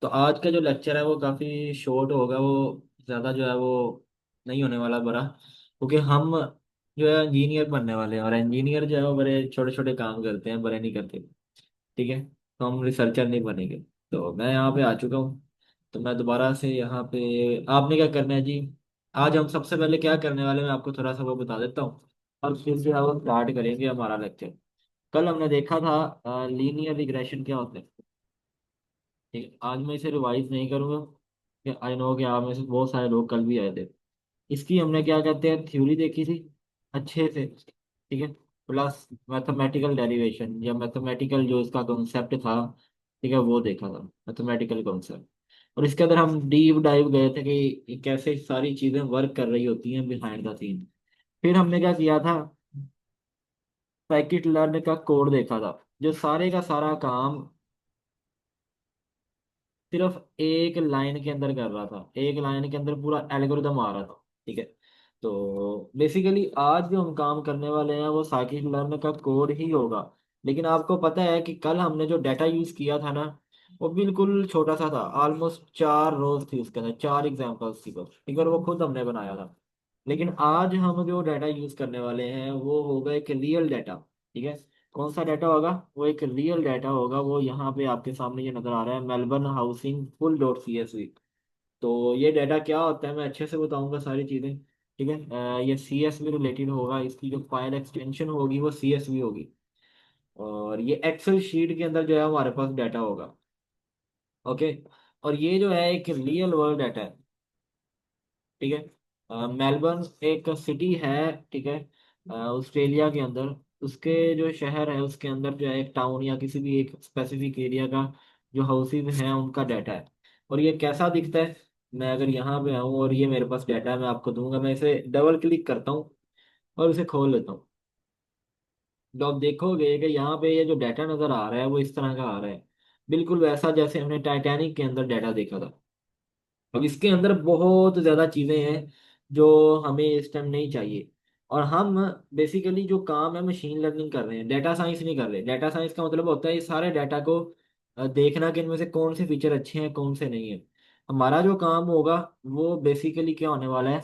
तो आज का जो लेक्चर है वो काफ़ी शॉर्ट होगा। वो ज़्यादा जो है वो नहीं होने वाला बड़ा, क्योंकि हम जो है इंजीनियर बनने वाले हैं, और इंजीनियर जो है वो बड़े छोटे छोटे काम करते हैं, बड़े नहीं करते। ठीक है, तो हम रिसर्चर नहीं बनेंगे। तो मैं यहाँ पे आ चुका हूँ। तो मैं दोबारा से यहाँ पे, आपने क्या करना है जी? आज हम सबसे पहले क्या करने वाले हैं, मैं आपको थोड़ा सा वो बता देता हूँ, और फिर जो है वो स्टार्ट करेंगे हमारा लेक्चर। कल हमने देखा था लीनियर रिग्रेशन क्या होता है। ठीक है, आज मैं इसे रिवाइज नहीं करूंगा, कि आई नो कि आप में से बहुत सारे लोग कल भी आए थे। इसकी हमने क्या कहते हैं थ्योरी देखी थी अच्छे से। ठीक है, प्लस मैथमेटिकल डेरिवेशन या मैथमेटिकल जो इसका कॉन्सेप्ट था, ठीक है, वो देखा था, मैथमेटिकल कॉन्सेप्ट। और इसके अंदर हम डीप डाइव गए थे कि ये कैसे सारी चीजें वर्क कर रही होती हैं बिहाइंड द सीन। फिर हमने क्या किया था, साइकिट लर्न का कोड देखा था, जो सारे का सारा काम सिर्फ एक लाइन के अंदर कर रहा था, एक लाइन के अंदर पूरा एल्गोरिदम आ रहा था। ठीक है, तो बेसिकली आज जो हम काम करने वाले हैं वो साइकिट लर्न का कोड ही होगा। लेकिन आपको पता है कि कल हमने जो डाटा यूज किया था ना, वो बिल्कुल छोटा सा था, ऑलमोस्ट 4 रोज थी उसके अंदर, 4 एग्जाम्पल्स थी बस। ठीक है, और वो खुद हमने बनाया था। लेकिन आज हम जो डाटा यूज करने वाले हैं वो होगा एक रियल डाटा। ठीक है, कौन सा डाटा होगा? वो एक रियल डाटा होगा। वो यहाँ पे आपके सामने ये नजर आ रहा है, Melbourne housing full dot CSV। तो ये डाटा क्या होता है मैं अच्छे से बताऊंगा सारी चीजें। ठीक है, ये CSV रिलेटेड होगा, इसकी जो फाइल एक्सटेंशन होगी वो CSV होगी। और ये एक्सेल शीट के अंदर जो है हमारे पास डाटा होगा। ओके, और ये जो है एक रियल वर्ल्ड डाटा है। ठीक है, मेलबर्न एक सिटी है। ठीक है, ऑस्ट्रेलिया के अंदर, उसके जो शहर है उसके अंदर जो है एक टाउन या किसी भी एक स्पेसिफिक एरिया का जो हाउसेज हैं उनका डाटा है। और ये कैसा दिखता है? मैं अगर यहाँ पे आऊँ और ये मेरे पास डाटा है, मैं आपको दूंगा, मैं इसे डबल क्लिक करता हूँ और इसे खोल लेता हूँ। तो आप देखोगे कि यहाँ पे ये जो डाटा नजर आ रहा है वो इस तरह का आ रहा है, बिल्कुल वैसा जैसे हमने टाइटैनिक के अंदर डाटा देखा था। अब इसके अंदर बहुत ज्यादा चीजें हैं जो हमें इस टाइम नहीं चाहिए। और हम बेसिकली जो काम है मशीन लर्निंग कर रहे हैं, डाटा साइंस नहीं कर रहे। डाटा साइंस का मतलब होता है इस सारे डाटा को देखना कि इनमें से कौन से फीचर अच्छे हैं कौन से नहीं है। हमारा जो काम होगा वो बेसिकली क्या होने वाला है,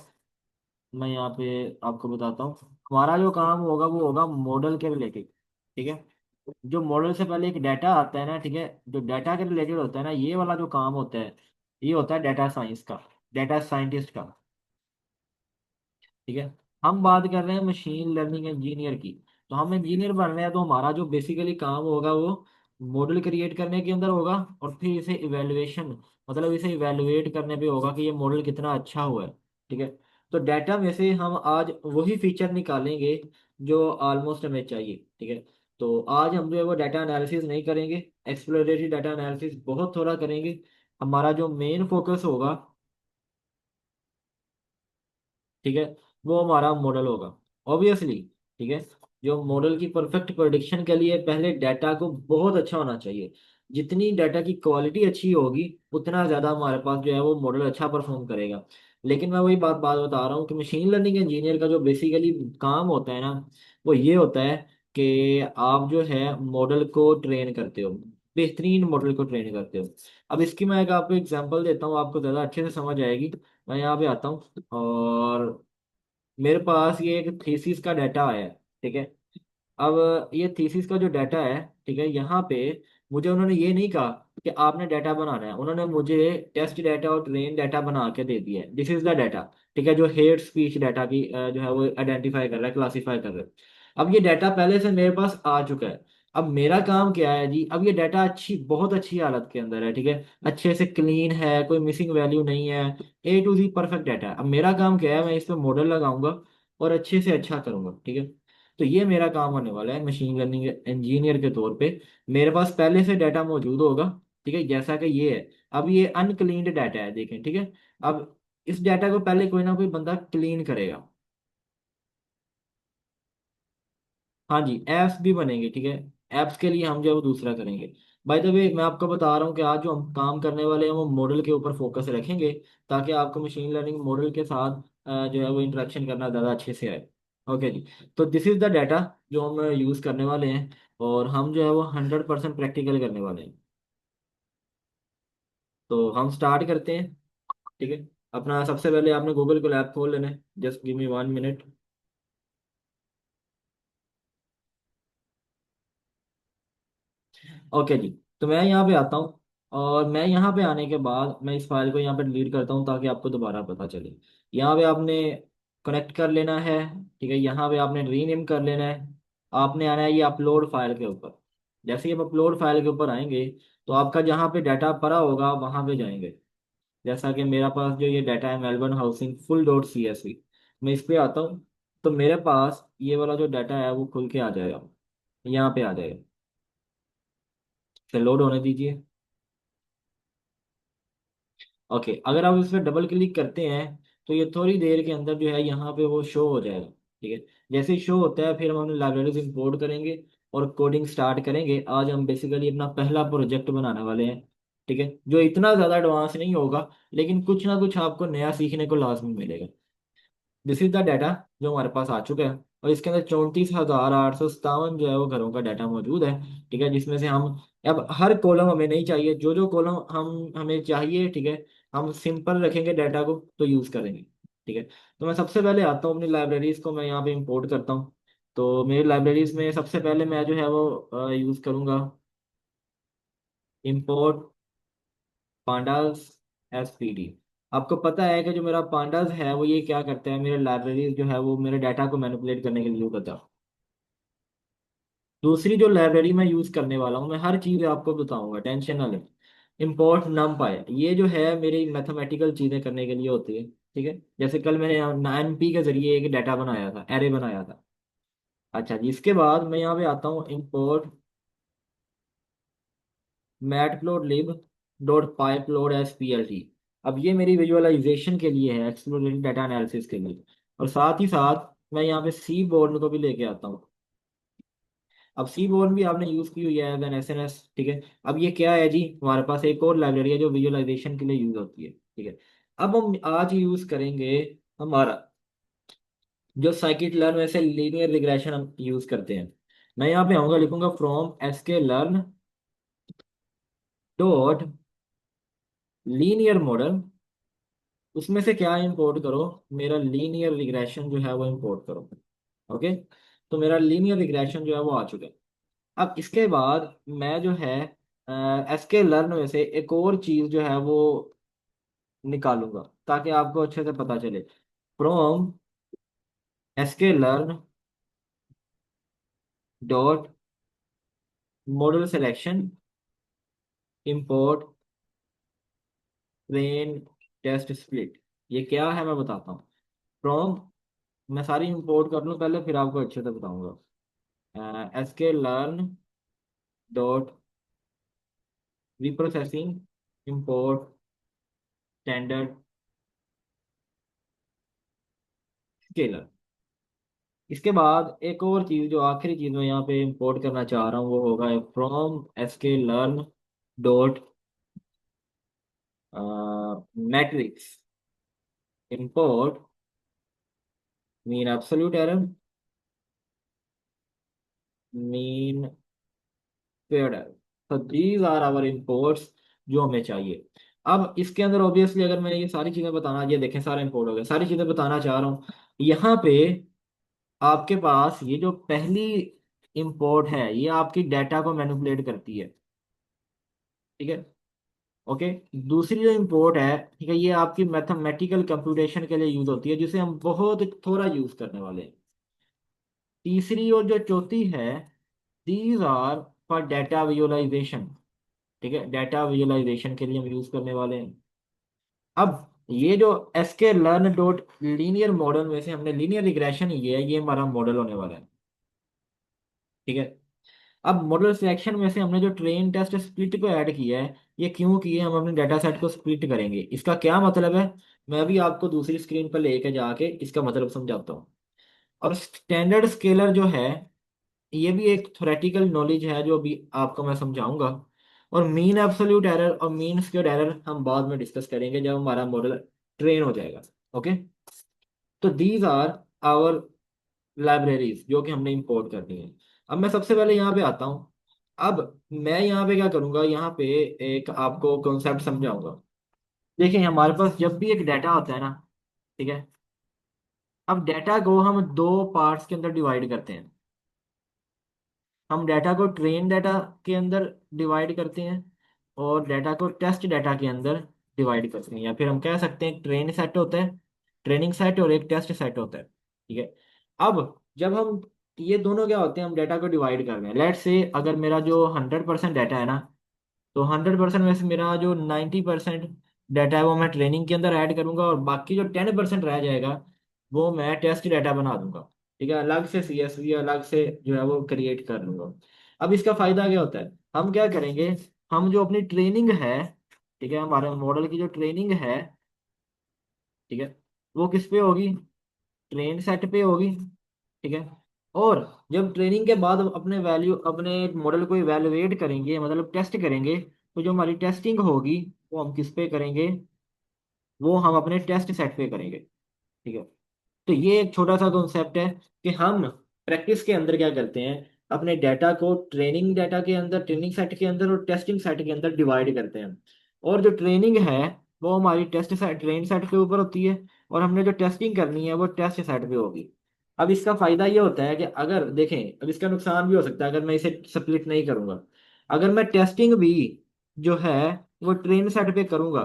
मैं यहाँ पे आपको बताता हूँ। हमारा जो काम होगा वो होगा मॉडल के रिलेटेड। ठीक है, जो मॉडल से पहले एक डाटा आता है ना, ठीक है, जो डाटा के रिलेटेड होता है ना, ये वाला जो काम होता है, ये होता है डाटा साइंस का, डाटा साइंटिस्ट का। ठीक है, हम बात कर रहे हैं मशीन लर्निंग इंजीनियर की। तो हम इंजीनियर बन रहे हैं, तो हमारा जो बेसिकली काम होगा वो मॉडल क्रिएट करने के अंदर होगा, और फिर इसे इवेलुएशन, मतलब इसे इवेलुएट करने पे होगा कि ये मॉडल कितना अच्छा हुआ है। ठीक है, तो डाटा में से हम आज वही फीचर निकालेंगे जो ऑलमोस्ट हमें चाहिए। ठीक है, तो आज हम जो है वो डाटा एनालिसिस नहीं करेंगे, एक्सप्लोरेटरी डाटा एनालिसिस बहुत थोड़ा करेंगे। हमारा जो मेन फोकस होगा, ठीक है, वो हमारा मॉडल होगा, ऑब्वियसली। ठीक है, जो मॉडल की परफेक्ट प्रेडिक्शन के लिए पहले डाटा को बहुत अच्छा होना चाहिए। जितनी डाटा की क्वालिटी अच्छी होगी उतना ज़्यादा हमारे पास जो है वो मॉडल अच्छा परफॉर्म करेगा। लेकिन मैं वही बात बात बता रहा हूँ कि मशीन लर्निंग इंजीनियर का जो बेसिकली काम होता है ना, वो ये होता है कि आप जो है मॉडल को ट्रेन करते हो, बेहतरीन मॉडल को ट्रेन करते हो। अब इसकी मैं एक आपको एग्जांपल देता हूँ, आपको ज़्यादा अच्छे से समझ आएगी। मैं यहाँ पे आता हूँ और मेरे पास ये एक थीसिस का डाटा आया है। ठीक है, अब ये थीसिस का जो डाटा है, ठीक है, यहाँ पे मुझे उन्होंने ये नहीं कहा कि आपने डाटा बनाना है, उन्होंने मुझे टेस्ट डाटा और ट्रेन डाटा बना के दे दिया है। This is the data. ठीक है, जो हेट स्पीच डाटा की जो है वो आइडेंटिफाई कर रहा है, क्लासीफाई कर रहा है। अब ये डाटा पहले से मेरे पास आ चुका है। अब मेरा काम क्या है जी, अब ये डाटा अच्छी, बहुत अच्छी हालत के अंदर है। ठीक है, अच्छे से क्लीन है, कोई मिसिंग वैल्यू नहीं है, A to Z perfect data है। अब मेरा काम क्या है, मैं इस पर मॉडल लगाऊंगा और अच्छे से अच्छा करूंगा। ठीक है, तो ये मेरा काम होने वाला है मशीन लर्निंग इंजीनियर के तौर पे। मेरे पास पहले से डाटा मौजूद होगा। ठीक है, जैसा कि ये है, अब ये अनक्लीन्ड डाटा है, देखें। ठीक है, अब इस डाटा को पहले कोई ना कोई बंदा क्लीन करेगा। हाँ जी, ऐप्स भी बनेंगे। ठीक है, ऐप्स के लिए हम जो है वो दूसरा करेंगे। बाय द वे, मैं आपको बता रहा हूँ कि आज जो हम काम करने वाले हैं वो मॉडल के ऊपर फोकस रखेंगे, ताकि आपको मशीन लर्निंग मॉडल के साथ जो है वो इंटरेक्शन करना ज़्यादा अच्छे से आए। ओके जी, तो दिस इज़ द डाटा जो हम यूज़ करने वाले हैं, और हम जो है वो 100% प्रैक्टिकल करने वाले हैं। तो हम स्टार्ट करते हैं। ठीक है। अपना सबसे पहले आपने गूगल को लैब खोल लेना है, just give me 1 minute. Okay ji. तो मैं यहाँ पे आता हूँ, और मैं यहाँ पे आने के बाद मैं इस फाइल को यहाँ पे डिलीट करता हूँ ताकि आपको दोबारा पता चले। यहाँ पे आपने कनेक्ट कर लेना है। ठीक है, यहाँ पे आपने रीनेम कर लेना है। आपने आना है ये अपलोड फाइल के ऊपर। जैसे ही आप अपलोड फाइल के ऊपर आएंगे, तो आपका जहाँ पे डाटा पड़ा होगा वहाँ पे जाएंगे। जैसा कि मेरा पास जो ये डाटा है, Melbourne housing full dot C S V, मैं इस पे आता हूँ। तो मेरे पास ये वाला जो डाटा है वो खुल के आ जाएगा, यहाँ पे आ जाएगा। फिर लोड होने दीजिए। ओके, अगर आप इस पर डबल क्लिक करते हैं, तो ये थोड़ी देर के अंदर जो है यहाँ पे वो शो हो जाएगा। ठीक है। जैसे ही शो होता है, फिर हम अपनी लाइब्रेरीज इंपोर्ट करेंगे और कोडिंग स्टार्ट करेंगे। आज हम बेसिकली अपना पहला प्रोजेक्ट बनाने वाले हैं। ठीक है, जो इतना ज़्यादा एडवांस नहीं होगा, लेकिन कुछ ना कुछ आपको नया सीखने को लाजमी मिलेगा। दिस इज द डाटा जो हमारे पास आ चुका है। और इसके अंदर 34,857 जो है वो घरों का डाटा मौजूद है। ठीक है, जिसमें से हम, अब हर कॉलम हमें नहीं चाहिए, जो जो कॉलम हम हमें चाहिए, ठीक है, हम सिंपल रखेंगे डाटा को तो यूज़ करेंगे। ठीक है। तो मैं सबसे पहले आता हूँ अपनी लाइब्रेरीज को मैं यहाँ पे इंपोर्ट करता हूँ। तो मेरी लाइब्रेरीज में सबसे पहले मैं जो है वो यूज़ करूँगा इंपोर्ट पांडास एसपीडी। आपको पता है कि जो मेरा पांडास है वो ये क्या करता है, मेरे लाइब्रेरी जो है वो मेरे डाटा को मैनिपुलेट करने के लिए यूज होता है। दूसरी जो लाइब्रेरी मैं यूज करने वाला हूँ, मैं हर चीज आपको बताऊंगा, टेंशन ना लें। इम्पोर्ट नमपाई, ये जो है मेरी मैथमेटिकल चीजें करने के लिए होती है। ठीक है, जैसे कल मैंने NP के जरिए एक डाटा बनाया था, एरे बनाया था। अच्छा जी, इसके बाद मैं यहाँ पे आता हूँ इम्पोर्ट मैटप्लोटलिब डॉट पाइपलोड एसपीएलटी। अब ये मेरी विजुअलाइजेशन के लिए है, एक्सप्लोरेटरी डाटा एनालिसिस के लिए। और साथ ही साथ मैं यहाँ पे सी बोर्ड को भी लेके आता हूँ। अब सी बोर्ड भी आपने यूज़ की हुई है एज एन एसएनएस। ठीक है। अब ये क्या है जी, हमारे पास एक और लाइब्रेरी है जो विजुअलाइजेशन के लिए यूज़ होती है। ठीक है। अब हम आज यूज़ करेंगे हमारा जो साइकिट लर्न, वैसे लीनियर रिग्रेशन हम यूज़ करते हैं। मैं यहाँ पे आऊँगा, लिखूंगा from SK learn dot linear model. उसमें से क्या इंपोर्ट करो, मेरा लीनियर रिग्रेशन जो है वो इंपोर्ट करो। ओके। तो मेरा लीनियर रिग्रेशन जो है वो आ चुका है। अब इसके बाद मैं जो है एसके लर्न में से एक और चीज जो है वो निकालूंगा ताकि आपको अच्छे से पता चले। From SK learn dot model selection import train test split. ये क्या है मैं बताता हूँ। फ्रॉम, मैं सारी इंपोर्ट कर लूँ पहले, फिर आपको अच्छे से बताऊंगा। SK learn dot preprocessing import standard scaler. इसके बाद एक और चीज, जो आखिरी चीज मैं यहाँ पे इंपोर्ट करना चाह रहा हूँ, वो होगा from SK learn dot metrics import mean absolute error mean squared error. तो दीज आर आवर इंपोर्ट्स जो हमें चाहिए। अब इसके अंदर ऑब्वियसली अगर मैं ये सारी चीजें बताना, ये देखें सारे इंपोर्ट हो गए, सारी चीजें बताना चाह रहा हूँ। यहाँ पे आपके पास ये जो पहली इंपोर्ट है, ये आपकी डाटा को मैनिपुलेट करती है। ठीक है। ओके। दूसरी जो इंपोर्ट है, ठीक है, ये आपकी मैथमेटिकल कंप्यूटेशन के लिए यूज होती है, जिसे हम बहुत थोड़ा यूज करने वाले हैं। तीसरी और जो चौथी है, these are for data visualisation. ठीक है, डाटा विजुअलाइजेशन के लिए हम यूज करने वाले हैं। अब ये जो SK learn dot linear model में से हमने लीनियर रिग्रेशन, ये हमारा मॉडल होने वाला है। ठीक है। अब मॉडल सिलेक्शन में से हमने जो ट्रेन टेस्ट स्प्लिट को ऐड किया है, ये क्यों किए, हम अपने डाटा सेट को स्प्लिट करेंगे, इसका क्या मतलब है, मैं अभी आपको दूसरी स्क्रीन पर लेके जाके इसका मतलब समझाता हूँ। और स्टैंडर्ड स्केलर जो है, ये भी एक थ्योरेटिकल नॉलेज है जो अभी आपको मैं समझाऊंगा। और मीन एब्सोल्यूट एरर और मीन स्क्वेयर्ड एरर हम बाद में डिस्कस करेंगे जब हमारा मॉडल ट्रेन हो जाएगा। ओके। तो दीज आर आवर लाइब्रेरीज जो कि हमने इंपोर्ट करनी है। अब मैं सबसे पहले यहाँ पे आता हूँ। अब मैं यहाँ पे क्या करूँगा, यहाँ पे एक आपको कॉन्सेप्ट समझाऊंगा। देखिए हमारे पास जब भी एक डाटा होता है ना, ठीक है, अब डाटा को हम दो पार्ट्स के अंदर डिवाइड करते हैं। हम डाटा को ट्रेन डाटा के अंदर डिवाइड करते हैं, और डाटा को टेस्ट डाटा के अंदर डिवाइड करते हैं, या फिर हम कह सकते हैं ट्रेन सेट होता है, ट्रेनिंग सेट, और एक टेस्ट सेट होता है, ठीक है। अब जब हम, ये दोनों क्या होते हैं, हम डाटा को डिवाइड कर रहे हैं। लेट्स से अगर मेरा जो 100% डाटा है ना, तो 100% में से मेरा जो 90% डाटा है वो मैं ट्रेनिंग के अंदर ऐड करूंगा, और बाकी जो 10% रह जाएगा वो मैं टेस्ट डाटा बना दूंगा, ठीक है। अलग से CSV अलग से जो है वो क्रिएट कर लूंगा। अब इसका फायदा क्या होता है, हम क्या करेंगे, हम जो अपनी ट्रेनिंग है, ठीक है, हमारे मॉडल की जो ट्रेनिंग है, ठीक है, वो किस पे होगी, ट्रेन सेट पे होगी, ठीक है। और जब ट्रेनिंग के बाद हम अपने वैल्यू, अपने मॉडल को इवेलुएट करेंगे, मतलब टेस्ट करेंगे, तो जो हमारी टेस्टिंग होगी वो हम किस पे करेंगे, वो हम अपने टेस्ट सेट पे करेंगे, ठीक है। तो ये एक छोटा सा कॉन्सेप्ट है कि हम प्रैक्टिस के अंदर क्या करते हैं, अपने डाटा को ट्रेनिंग डाटा के अंदर, ट्रेनिंग सेट के अंदर और टेस्टिंग सेट के अंदर डिवाइड करते हैं। और जो ट्रेनिंग है वो हमारी टेस्ट सेट, ट्रेन सेट के ऊपर होती है, और हमने जो टेस्टिंग करनी है वो टेस्ट सेट पे होगी। अब इसका फायदा ये होता है कि अगर देखें, अब इसका नुकसान भी हो सकता है अगर मैं इसे स्प्लिट नहीं करूंगा। अगर मैं टेस्टिंग भी जो है वो ट्रेन सेट पे करूंगा,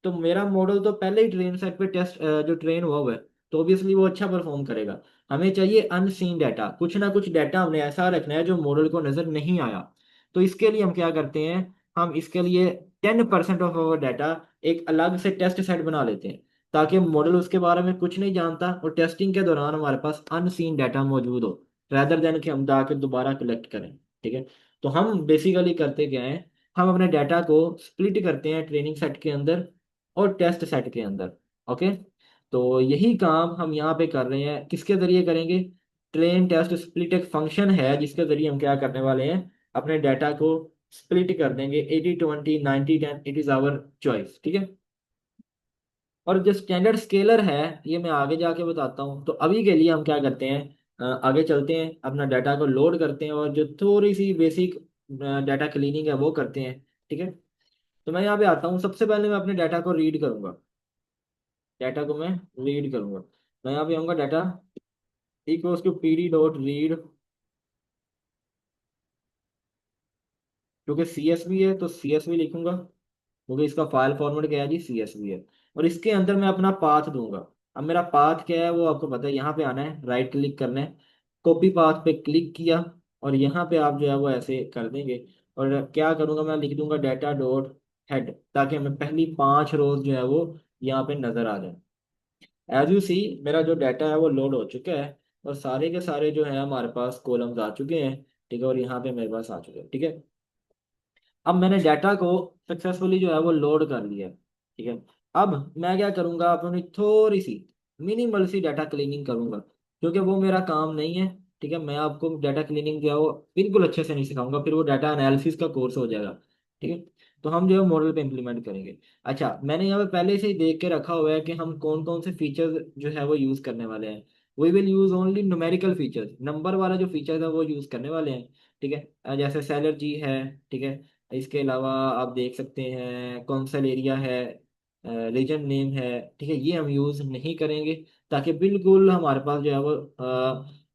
तो मेरा मॉडल तो पहले ही ट्रेन सेट पे टेस्ट जो ट्रेन हुआ है, तो ऑब्वियसली वो अच्छा परफॉर्म करेगा। हमें चाहिए अनसीन डाटा, कुछ ना कुछ डाटा हमने ऐसा रखना है जो मॉडल को नजर नहीं आया। तो इसके लिए हम क्या करते हैं, हम इसके लिए 10% ऑफ अवर डाटा एक अलग से टेस्ट सेट बना लेते हैं, ताकि मॉडल उसके बारे में कुछ नहीं जानता, और टेस्टिंग के दौरान हमारे पास अनसीन डाटा मौजूद हो, रादर देन कि हम जाकर दोबारा कलेक्ट करें, ठीक है। तो हम बेसिकली करते क्या है, हम अपने डाटा को स्प्लिट करते हैं ट्रेनिंग सेट के अंदर और टेस्ट सेट के अंदर, ओके। तो यही काम हम यहाँ पे कर रहे हैं, किसके जरिए करेंगे, ट्रेन टेस्ट स्प्लिट एक फंक्शन है जिसके जरिए हम क्या करने वाले हैं, अपने डाटा को स्प्लिट कर देंगे 80-20 90-10, इट इज आवर चॉइस, ठीक है। और जो स्टैंडर्ड स्केलर है ये मैं आगे जाके बताता हूँ। तो अभी के लिए हम क्या करते हैं, आगे चलते हैं, अपना डाटा को लोड करते हैं, और जो थोड़ी सी बेसिक डाटा क्लीनिंग है वो करते हैं, ठीक है। तो मैं यहाँ पे आता हूँ, सबसे पहले मैं अपने डाटा को रीड करूंगा, डाटा को मैं रीड करूंगा। मैं यहाँ पे आऊँगा, डाटा इक्वल्स टू pd.read, क्योंकि CSV है तो CSV लिखूंगा, क्योंकि इसका फाइल फॉर्मेट क्या है जी, CSV है। और इसके अंदर मैं अपना पाथ दूंगा। अब मेरा पाथ क्या है वो आपको पता है, यहाँ पे आना है, राइट क्लिक करना है, कॉपी पाथ पे क्लिक किया, और यहाँ पे आप जो है वो ऐसे कर देंगे। और क्या करूँगा, मैं लिख दूंगा डाटा.हेड, ताकि हमें पहली 5 रोज जो है वो यहाँ पे नजर आ जाए। एज यू सी, मेरा जो डाटा है वो लोड हो चुका है, और सारे के सारे जो है हमारे पास कॉलम्स आ चुके हैं, ठीक है, और यहाँ पे मेरे पास आ चुके हैं, ठीक है। अब मैंने डाटा को सक्सेसफुली जो है वो लोड कर लिया है, ठीक है। अब मैं क्या करूँगा, अपनी थोड़ी सी मिनिमल सी डाटा क्लीनिंग करूँगा, क्योंकि वो मेरा काम नहीं है, ठीक है। मैं आपको डाटा क्लीनिंग जो है वो बिल्कुल अच्छे से नहीं सिखाऊंगा, फिर वो डाटा एनालिसिस का कोर्स हो जाएगा, ठीक है। तो हम जो है मॉडल पे इम्प्लीमेंट करेंगे। अच्छा, मैंने यहाँ पे पहले से ही देख के रखा हुआ है कि हम कौन कौन से फीचर्स जो है वो यूज़ करने वाले हैं। We will use only numerical features, number वाला जो फीचर है वो यूज़ करने वाले हैं, ठीक है। जैसे सेलर जी है, ठीक है। इसके अलावा आप देख सकते हैं कौंसल एरिया है, रीजन नेम है, ठीक है, ये हम यूज़ नहीं करेंगे, ताकि बिल्कुल हमारे पास जो है वो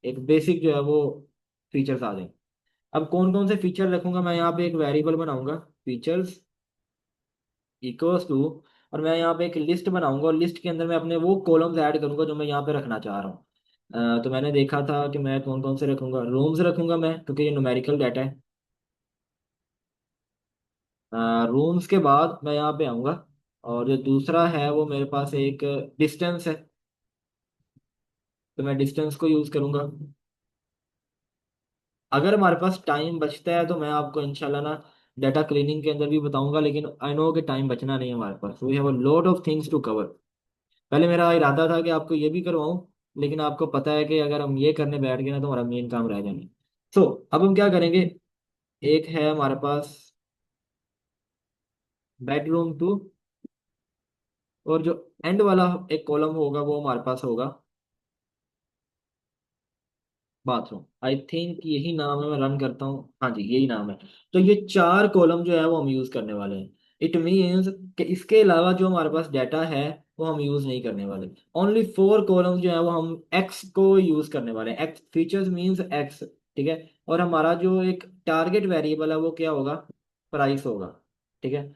एक बेसिक जो है वो फीचर्स आ जाए। अब कौन कौन से फीचर रखूंगा, मैं यहाँ पे एक वेरिएबल बनाऊंगा, फीचर्स इक्वल्स टू, और मैं यहाँ पे एक लिस्ट बनाऊंगा, और लिस्ट के अंदर मैं अपने वो कॉलम्स ऐड करूंगा जो मैं यहाँ पे रखना चाह रहा हूँ। तो मैंने देखा था कि मैं कौन कौन से रखूंगा, रूम्स रखूंगा मैं, क्योंकि ये न्यूमेरिकल डाटा है। रूम्स के बाद मैं यहाँ पे आऊँगा, और जो दूसरा है वो मेरे पास एक डिस्टेंस है, तो मैं डिस्टेंस को यूज़ करूँगा। अगर हमारे पास टाइम बचता है तो मैं आपको इंशाल्लाह ना डाटा क्लीनिंग के अंदर भी बताऊंगा, लेकिन आई नो कि टाइम बचना नहीं है हमारे पास, we have a lot of things to cover. पहले मेरा इरादा था कि आपको ये भी करवाऊं, लेकिन आपको पता है कि अगर हम ये करने बैठ गए ना तो हमारा मेन काम रह जाएगा। सो अब हम क्या करेंगे, एक है हमारे पास बेडरूम टू, और जो एंड वाला एक कॉलम होगा वो हमारे पास होगा बाथरूम। आई थिंक यही नाम है, मैं रन करता हूँ, हाँ जी यही नाम है। तो ये 4 कॉलम जो है वो हम यूज करने वाले हैं। इट मीन्स कि इसके अलावा जो हमारे पास डाटा है वो हम यूज नहीं करने वाले। ओनली 4 कॉलम्स जो है वो हम एक्स को यूज करने वाले हैं। एक्स फीचर्स मीन्स एक्स, ठीक है। और हमारा जो एक टारगेट वेरिएबल है वो क्या होगा, प्राइस होगा, ठीक है।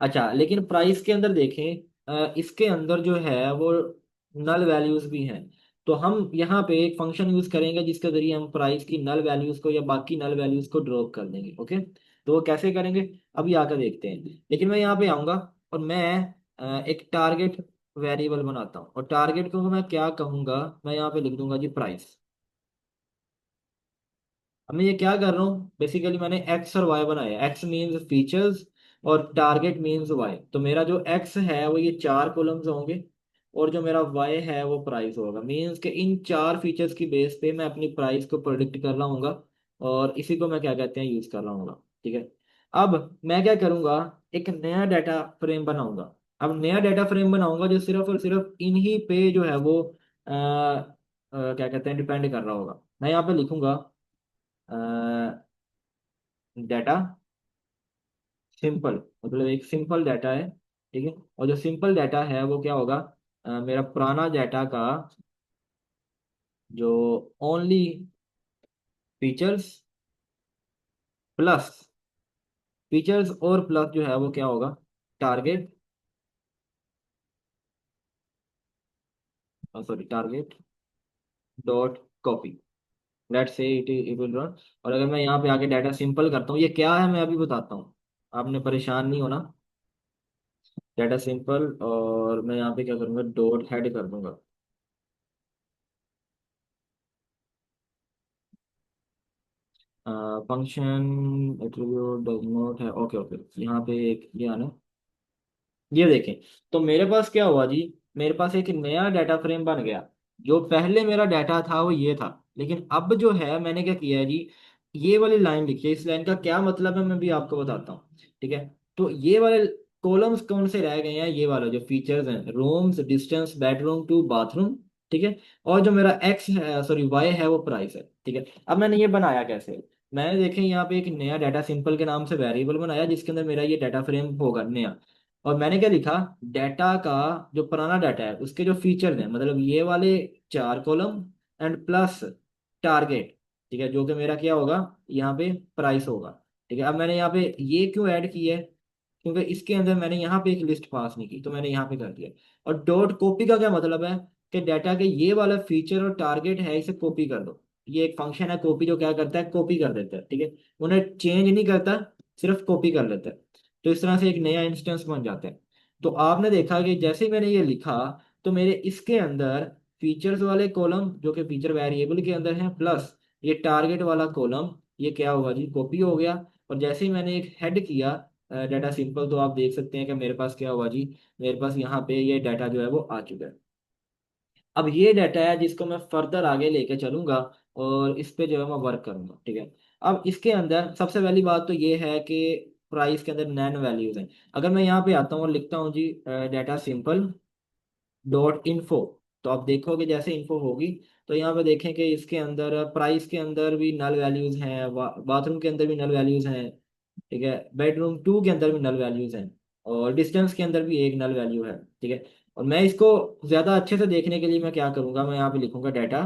अच्छा, लेकिन प्राइस के अंदर देखें, इसके अंदर जो है वो नल वैल्यूज भी हैं। तो हम यहाँ पे एक फंक्शन यूज करेंगे जिसके जरिए हम प्राइस की नल वैल्यूज को या बाकी नल वैल्यूज को ड्रॉप कर देंगे। ओके, तो वो कैसे करेंगे अभी आकर देखते हैं। लेकिन मैं यहाँ पे आऊंगा और मैं एक टारगेट वेरिएबल बनाता हूँ, और टारगेट को मैं क्या कहूंगा, मैं यहाँ पे लिख दूंगा जी प्राइस। अब मैं ये क्या कर रहा हूँ, बेसिकली मैंने एक्स और वाई बनाया। एक्स मीन्स फीचर्स और टारगेट मीन्स वाई। तो मेरा जो एक्स है वो ये 4 कॉलम्स होंगे, और जो मेरा वाई है वो प्राइस होगा। मीन्स कि इन 4 फीचर्स की बेस पे मैं अपनी प्राइस को प्रोडिक्ट कर रहा हूँ, और इसी को मैं क्या कहते हैं यूज कर रहा हूँ, ठीक है। अब मैं क्या करूँगा, एक नया डाटा फ्रेम बनाऊंगा। अब नया डाटा फ्रेम बनाऊंगा जो सिर्फ और सिर्फ इन्हीं पे जो है वो क्या कहते हैं डिपेंड कर रहा होगा। मैं यहाँ पे लिखूंगा डाटा सिंपल, मतलब एक सिंपल डाटा है, ठीक है। और जो सिंपल डाटा है वो क्या होगा, मेरा पुराना डाटा का जो ओनली फीचर्स प्लस, फीचर्स और प्लस जो है वो क्या होगा, target, sorry target dot copy. Let's say it will run. और अगर मैं यहाँ पे आके डाटा सिंपल करता हूँ, ये क्या है मैं अभी बताता हूँ, आपने परेशान नहीं होना। डाटा सिंपल, और मैं यहाँ पे क्या करूँगा, डॉट हेड कर दूंगा। फंक्शन एट्रीब्यूट डज नॉट है, ओके ओके, यहाँ पे एक ये आना। ये देखें, तो मेरे पास क्या हुआ जी, मेरे पास एक नया डाटा फ्रेम बन गया। जो पहले मेरा डाटा था वो ये था, लेकिन अब जो है मैंने क्या किया है जी, ये वाली लाइन लिखी है। इस लाइन का क्या मतलब है मैं भी आपको बताता हूँ, ठीक है। तो ये वाले कॉलम्स कौन से रह गए हैं, ये वाला जो फीचर्स हैं, rooms, distance, bedroom two bathroom, ठीक है। और जो मेरा एक्स है, सॉरी वाई है, वो प्राइस है, ठीक है। अब मैंने ये बनाया कैसे, मैंने देखें यहाँ पे एक नया डाटा सिंपल के नाम से वेरिएबल बनाया जिसके अंदर मेरा ये डाटा फ्रेम होगा नया। और मैंने क्या लिखा, डाटा का जो पुराना डाटा है उसके जो फीचर हैं, मतलब ये वाले 4 कॉलम एंड प्लस टारगेट, ठीक है, जो कि मेरा क्या होगा, यहाँ पे प्राइस होगा, ठीक है। अब मैंने यहाँ पे ये क्यों ऐड किया है, क्योंकि इसके अंदर मैंने यहाँ पे एक लिस्ट पास नहीं की, तो मैंने यहाँ पे कर दिया। और डॉट कॉपी का क्या मतलब है, कि डाटा के ये वाला फीचर और टारगेट है इसे कॉपी कर दो। ये एक फंक्शन है कॉपी, जो क्या करता है, कॉपी कर देता है, ठीक है। उन्हें चेंज नहीं करता, सिर्फ कॉपी कर लेता है। तो इस तरह से एक नया इंस्टेंस बन जाता है। तो आपने देखा कि जैसे ही मैंने ये लिखा, तो मेरे इसके अंदर फीचर्स वाले कॉलम जो कि फीचर वेरिएबल के अंदर है, प्लस ये टारगेट वाला कॉलम, ये क्या होगा जी, कॉपी हो गया। और जैसे ही मैंने एक हेड किया डाटा सिंपल, तो आप देख सकते हैं कि मेरे पास क्या हुआ जी, मेरे पास यहाँ पे ये डाटा जो है वो आ चुका है। अब ये डाटा है जिसको मैं फर्दर आगे लेके चलूंगा, और इस पे जो है मैं वर्क करूंगा, ठीक है। अब इसके अंदर सबसे पहली बात तो ये है कि प्राइस के अंदर नैन वैल्यूज हैं। अगर मैं यहाँ पे आता हूँ और लिखता हूँ जी डाटा सिंपल डॉट इन्फो, तो आप देखोगे जैसे इन्फो होगी, तो यहाँ पे देखें कि इसके अंदर प्राइस के अंदर भी नल वैल्यूज हैं, बाथरूम के अंदर भी नल वैल्यूज हैं, ठीक है। बेडरूम टू के अंदर भी नल वैल्यूज हैं, और डिस्टेंस के अंदर भी एक नल वैल्यू है, ठीक है। और मैं इसको ज्यादा अच्छे से देखने के लिए मैं क्या करूंगा, मैं यहाँ पे लिखूंगा डाटा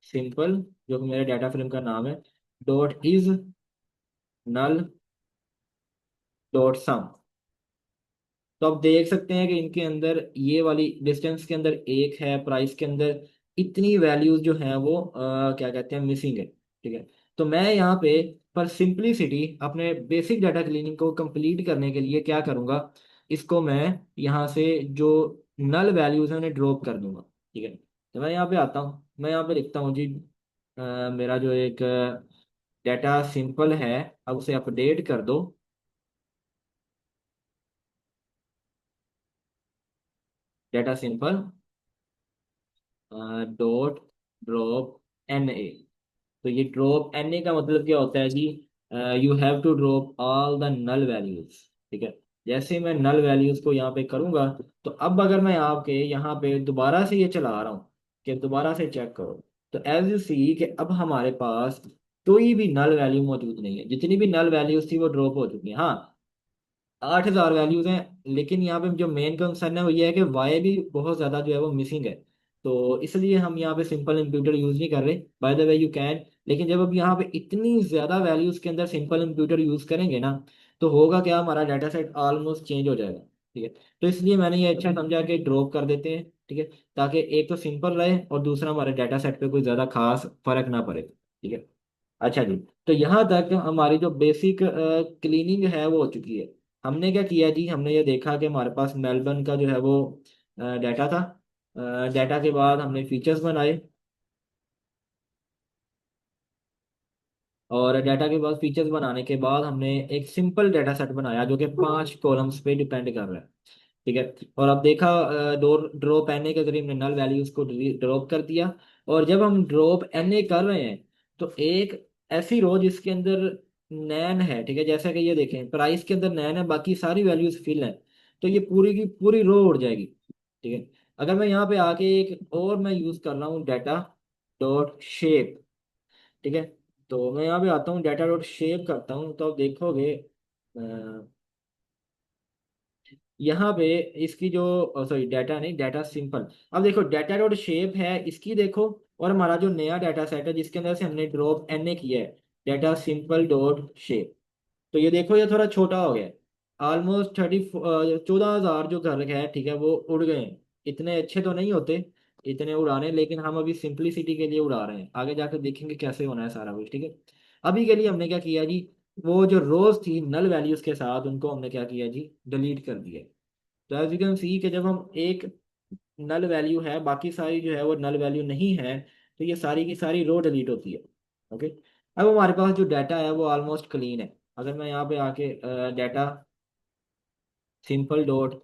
सिंपल, जो कि मेरे डाटा फ्रेम का नाम है, डॉट इज नल डॉट सम। तो आप देख सकते हैं कि इनके अंदर ये वाली डिस्टेंस के अंदर एक है, प्राइस के अंदर इतनी वैल्यूज जो हैं वो क्या कहते हैं मिसिंग है, ठीक है। तो मैं यहाँ पे पर सिंपलिसिटी अपने बेसिक डाटा क्लीनिंग को कंप्लीट करने के लिए क्या करूँगा, इसको मैं यहाँ से जो नल वैल्यूज हैं उन्हें ड्रॉप कर दूंगा, ठीक है। तो मैं यहाँ पे आता हूँ, मैं यहाँ पे लिखता हूँ जी मेरा जो एक डाटा सिंपल है, अब उसे अपडेट कर दो। Data simple dot drop N A. तो ये ड्रॉप एन ए का मतलब क्या होता है जी, you have to drop all the null values, ठीक है। जैसे ही मैं नल वैल्यूज को यहाँ पे करूंगा, तो अब अगर मैं आपके यहाँ पे दोबारा से ये चला रहा हूँ कि दोबारा से चेक करो, तो एज यू सी कि अब हमारे पास कोई भी नल वैल्यू मौजूद नहीं है, जितनी भी नल वैल्यूज थी वो ड्रॉप हो चुकी है। हाँ, 8,000 वैल्यूज हैं, लेकिन यहाँ पे जो मेन कंसर्न है वो ये है कि वाई भी बहुत ज़्यादा जो है वो मिसिंग है। तो इसलिए हम यहाँ पे सिंपल इंप्यूटर यूज़ नहीं कर रहे। Bye the way you can, लेकिन जब अब यहाँ पे इतनी ज़्यादा वैल्यूज के अंदर सिंपल इंप्यूटर यूज़ करेंगे ना, तो होगा क्या, हमारा डाटा सेट ऑलमोस्ट चेंज हो जाएगा। ठीक है, तो इसलिए मैंने ये अच्छा समझा कि ड्रॉप कर देते हैं। ठीक है, ताकि एक तो सिंपल रहे और दूसरा हमारे डाटा सेट पे कोई ज़्यादा खास फर्क ना पड़े। ठीक है। अच्छा जी, तो यहाँ तक हमारी जो बेसिक क्लीनिंग है वो हो चुकी है। हमने क्या किया जी, हमने ये देखा कि हमारे पास मेलबर्न का जो है वो डाटा था। डाटा के बाद हमने फीचर्स बनाए, और डाटा के बाद फीचर्स बनाने के बाद हमने एक सिंपल डाटा सेट बनाया जो कि 5 कॉलम्स पे डिपेंड कर रहा है। ठीक है, और अब देखा, दो ड्रॉप एन ए के जरिए हमने नल वैल्यूज को ड्रॉप कर दिया। और जब हम ड्रॉप एन ए कर रहे हैं, तो एक ऐसी रो जिसके अंदर नैन है, ठीक है, जैसा कि ये देखें प्राइस के अंदर नैन है, बाकी सारी वैल्यूज फिल है, तो ये पूरी की पूरी रो उड़ जाएगी। ठीक है, अगर मैं यहाँ पे आके एक और मैं यूज कर रहा हूँ डाटा डॉट शेप। ठीक है, तो मैं यहाँ पे आता हूँ, डाटा डॉट शेप करता हूँ, तो आप देखोगे यहाँ पे इसकी जो, सॉरी डाटा नहीं, डाटा सिंपल। अब देखो डाटा डॉट शेप है इसकी, देखो, और हमारा जो नया डाटा सेट है जिसके अंदर से हमने ड्रॉप एन ए किया है, डाटा सिंपल डॉट शेप, तो ये देखो ये थोड़ा छोटा हो गया। ऑलमोस्ट 14,000 जो घर है, ठीक है, वो उड़ गए हैं। इतने अच्छे तो नहीं होते इतने उड़ाने, लेकिन हम अभी सिंपलिसिटी के लिए उड़ा रहे हैं, आगे जाकर देखेंगे कैसे होना है सारा कुछ। ठीक है, अभी के लिए हमने क्या किया जी, वो जो रोज थी नल वैल्यूज के साथ उनको हमने क्या किया जी, डिलीट कर दिया। तो एज यू कैन सी कि जब हम एक नल वैल्यू है, बाकी सारी जो है वो नल वैल्यू नहीं है, तो ये सारी की सारी रो डिलीट होती है। ओके, अब हमारे पास जो डाटा है वो ऑलमोस्ट क्लीन है। अगर मैं यहाँ पे आके डाटा सिंपल डॉट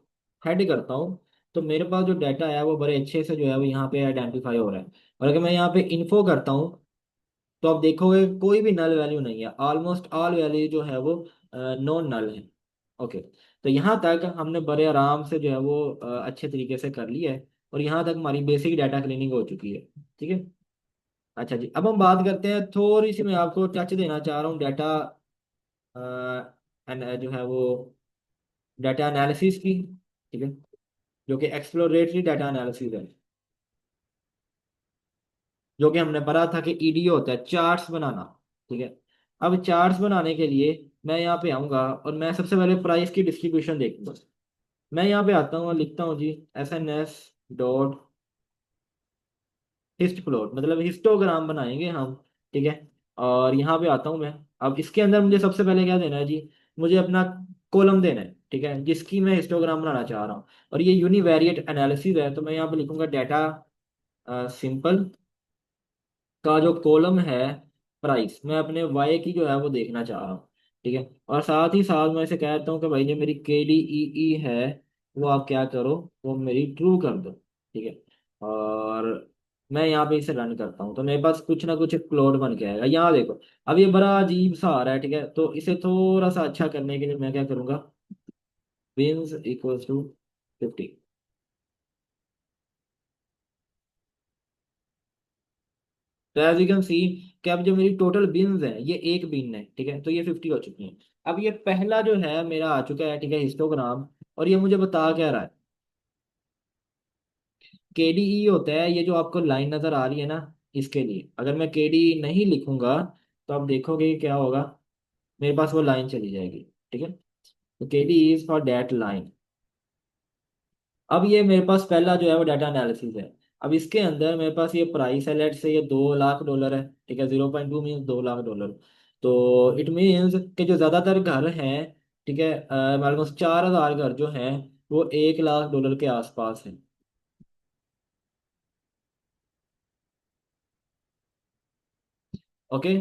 हेड करता हूँ, तो मेरे पास जो डाटा है वो बड़े अच्छे से जो है वो यहाँ पे आइडेंटिफाई हो रहा है। और अगर मैं यहाँ पे इन्फो करता हूँ, तो आप देखोगे कोई भी नल वैल्यू नहीं है, ऑलमोस्ट ऑल वैल्यू जो है वो नॉन नल है। ओके, तो यहाँ तक हमने बड़े आराम से जो है वो अच्छे तरीके से कर लिया है, और यहाँ तक हमारी बेसिक डाटा क्लीनिंग हो चुकी है। ठीक है। अच्छा जी, अब हम बात करते हैं, थोड़ी सी मैं आपको टच देना चाह रहा हूँ डाटा जो है वो डाटा एनालिसिस की। ठीक है, जो कि एक्सप्लोरेटरी डाटा एनालिसिस है, जो कि हमने पढ़ा था कि ईडीओ होता है चार्ट्स बनाना। ठीक है, अब चार्ट्स बनाने के लिए मैं यहाँ पे आऊँगा और मैं सबसे पहले प्राइस की डिस्ट्रीब्यूशन देखूंगा। मैं यहाँ पे आता हूँ और लिखता हूँ जी SNS डॉट हिस्ट प्लॉट, मतलब हिस्टोग्राम बनाएंगे हम। ठीक है, और यहाँ पे आता हूँ मैं। अब इसके अंदर मुझे सबसे पहले क्या देना है जी, मुझे अपना कॉलम देना है, ठीक है, जिसकी मैं हिस्टोग्राम बनाना चाह रहा हूँ। और ये यूनिवेरिएट एनालिसिस है, तो मैं यहाँ पे लिखूंगा डाटा सिंपल का जो कॉलम है प्राइस, मैं अपने वाई की जो है वो देखना चाह रहा हूँ। ठीक है, और साथ ही साथ मैं इसे कहता हूँ कि भाई जो मेरी KDEE है वो आप क्या करो, वो मेरी ट्रू कर दो। ठीक है, और मैं यहाँ पे इसे रन करता हूँ, तो मेरे पास कुछ ना कुछ प्लॉट बन के आएगा। यहाँ देखो, अब ये बड़ा अजीब सा आ रहा है। ठीक है, तो इसे थोड़ा सा अच्छा करने के लिए मैं क्या करूँगा, बिन्स इक्वल्स टू 50। तो एज यू कैन सी कि अब जो मेरी टोटल बिन्स है, ये एक बिन है, ठीक है, तो ये 50 हो चुकी है। अब ये पहला जो है मेरा आ चुका है, ठीक है, हिस्टोग्राम। और ये मुझे बता क्या रहा है, KDE होता है ये जो आपको लाइन नजर आ रही है ना, इसके लिए अगर मैं KDE नहीं लिखूंगा, तो आप देखोगे कि क्या होगा, मेरे पास वो लाइन चली जाएगी। ठीक है, तो KDE is for date line. अब ये मेरे पास पहला जो है वो डाटा एनालिसिस है। अब इसके अंदर मेरे पास ये प्राइस है, लेट से ये $2 लाख है। ठीक है, 0.2 मीन्स $2 लाख। तो इट मीन्स कि जो ज़्यादातर घर हैं, ठीक है, ऑलमोस्ट 4,000 घर जो हैं वो $1 लाख के आसपास हैं। ओके,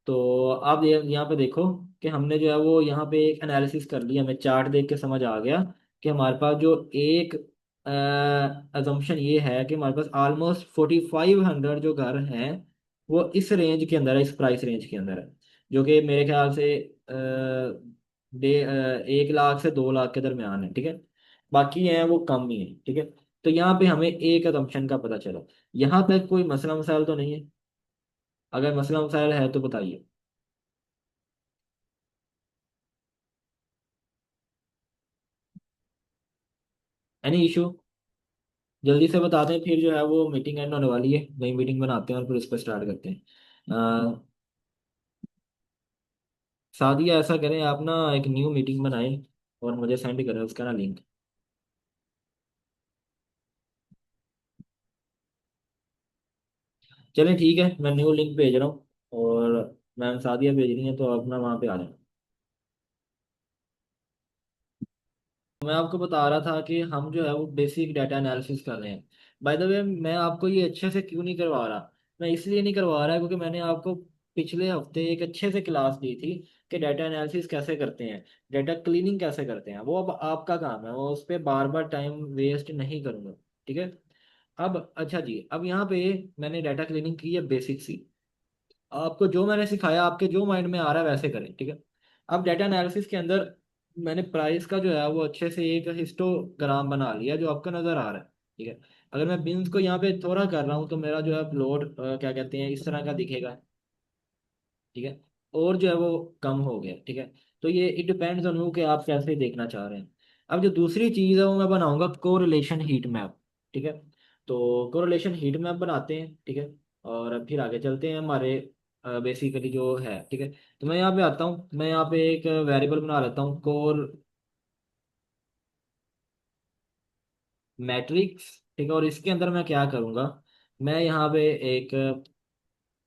तो आप यहाँ पे देखो कि हमने जो है वो यहाँ पे एक एनालिसिस कर लिया, हमें चार्ट देख के समझ आ गया कि हमारे पास जो एक अजम्पशन ये है कि हमारे पास ऑलमोस्ट 4,500 जो घर हैं वो इस रेंज के अंदर है, इस प्राइस रेंज के अंदर है, जो कि मेरे ख्याल से 1 लाख से 2 लाख के दरमियान है। ठीक है, बाकी हैं वो कम ही है। ठीक है, तो यहाँ पे हमें एक अजम्पशन का पता चला। यहाँ तक कोई मसला मसाइल तो नहीं है। अगर मसला मसाइल है तो बताइए। Any issue? जल्दी से बता दें, फिर जो है वो मीटिंग एंड होने वाली है, नई मीटिंग बनाते हैं और फिर उस पर स्टार्ट करते हैं। सादिया, ऐसा करें आप ना, एक न्यू मीटिंग बनाएं और मुझे सेंड करें उसका ना लिंक। चलें ठीक है, मैं न्यू लिंक भेज रहा हूँ, और मैम सादिया भेज रही हैं, तो अपना वहाँ पे आ जाए। मैं आपको बता रहा था कि हम जो है वो बेसिक डाटा एनालिसिस कर रहे हैं। बाय द वे, मैं आपको ये अच्छे से क्यों नहीं करवा रहा? मैं इसलिए नहीं करवा रहा क्योंकि मैंने आपको पिछले हफ्ते एक अच्छे से क्लास दी थी कि डाटा एनालिसिस कैसे करते हैं, डाटा क्लीनिंग कैसे करते हैं। वो अब आपका काम है, वो उस पर बार बार टाइम वेस्ट नहीं करूँगा। ठीक है। अब अच्छा जी, अब यहाँ पे मैंने डाटा क्लीनिंग की है बेसिक सी। आपको जो मैंने सिखाया आपके जो माइंड में आ रहा है वैसे करें, ठीक है। अब डाटा एनालिसिस के अंदर मैंने प्राइस का जो है वो अच्छे से एक हिस्टोग्राम बना लिया जो आपको नजर आ रहा है, ठीक है। अगर मैं बिन्स को यहाँ पे थोड़ा कर रहा हूँ तो मेरा जो है अपलोड क्या कहते हैं, इस तरह का दिखेगा, ठीक है। और जो है वो कम हो गया, ठीक है। तो ये इट डिपेंड्स ऑन यू कि आप कैसे देखना चाह रहे हैं। अब जो दूसरी चीज़ है वो मैं बनाऊंगा कोरिलेशन हीट मैप, ठीक है। तो कोरिलेशन हीट मैप बनाते हैं, ठीक है। और फिर आगे चलते हैं हमारे बेसिकली जो है, ठीक है। तो मैं यहाँ पे आता हूँ, मैं यहाँ पे एक वेरिएबल बना लेता हूँ कोर मैट्रिक्स, ठीक है। और इसके अंदर मैं क्या करूँगा, मैं यहाँ पे एक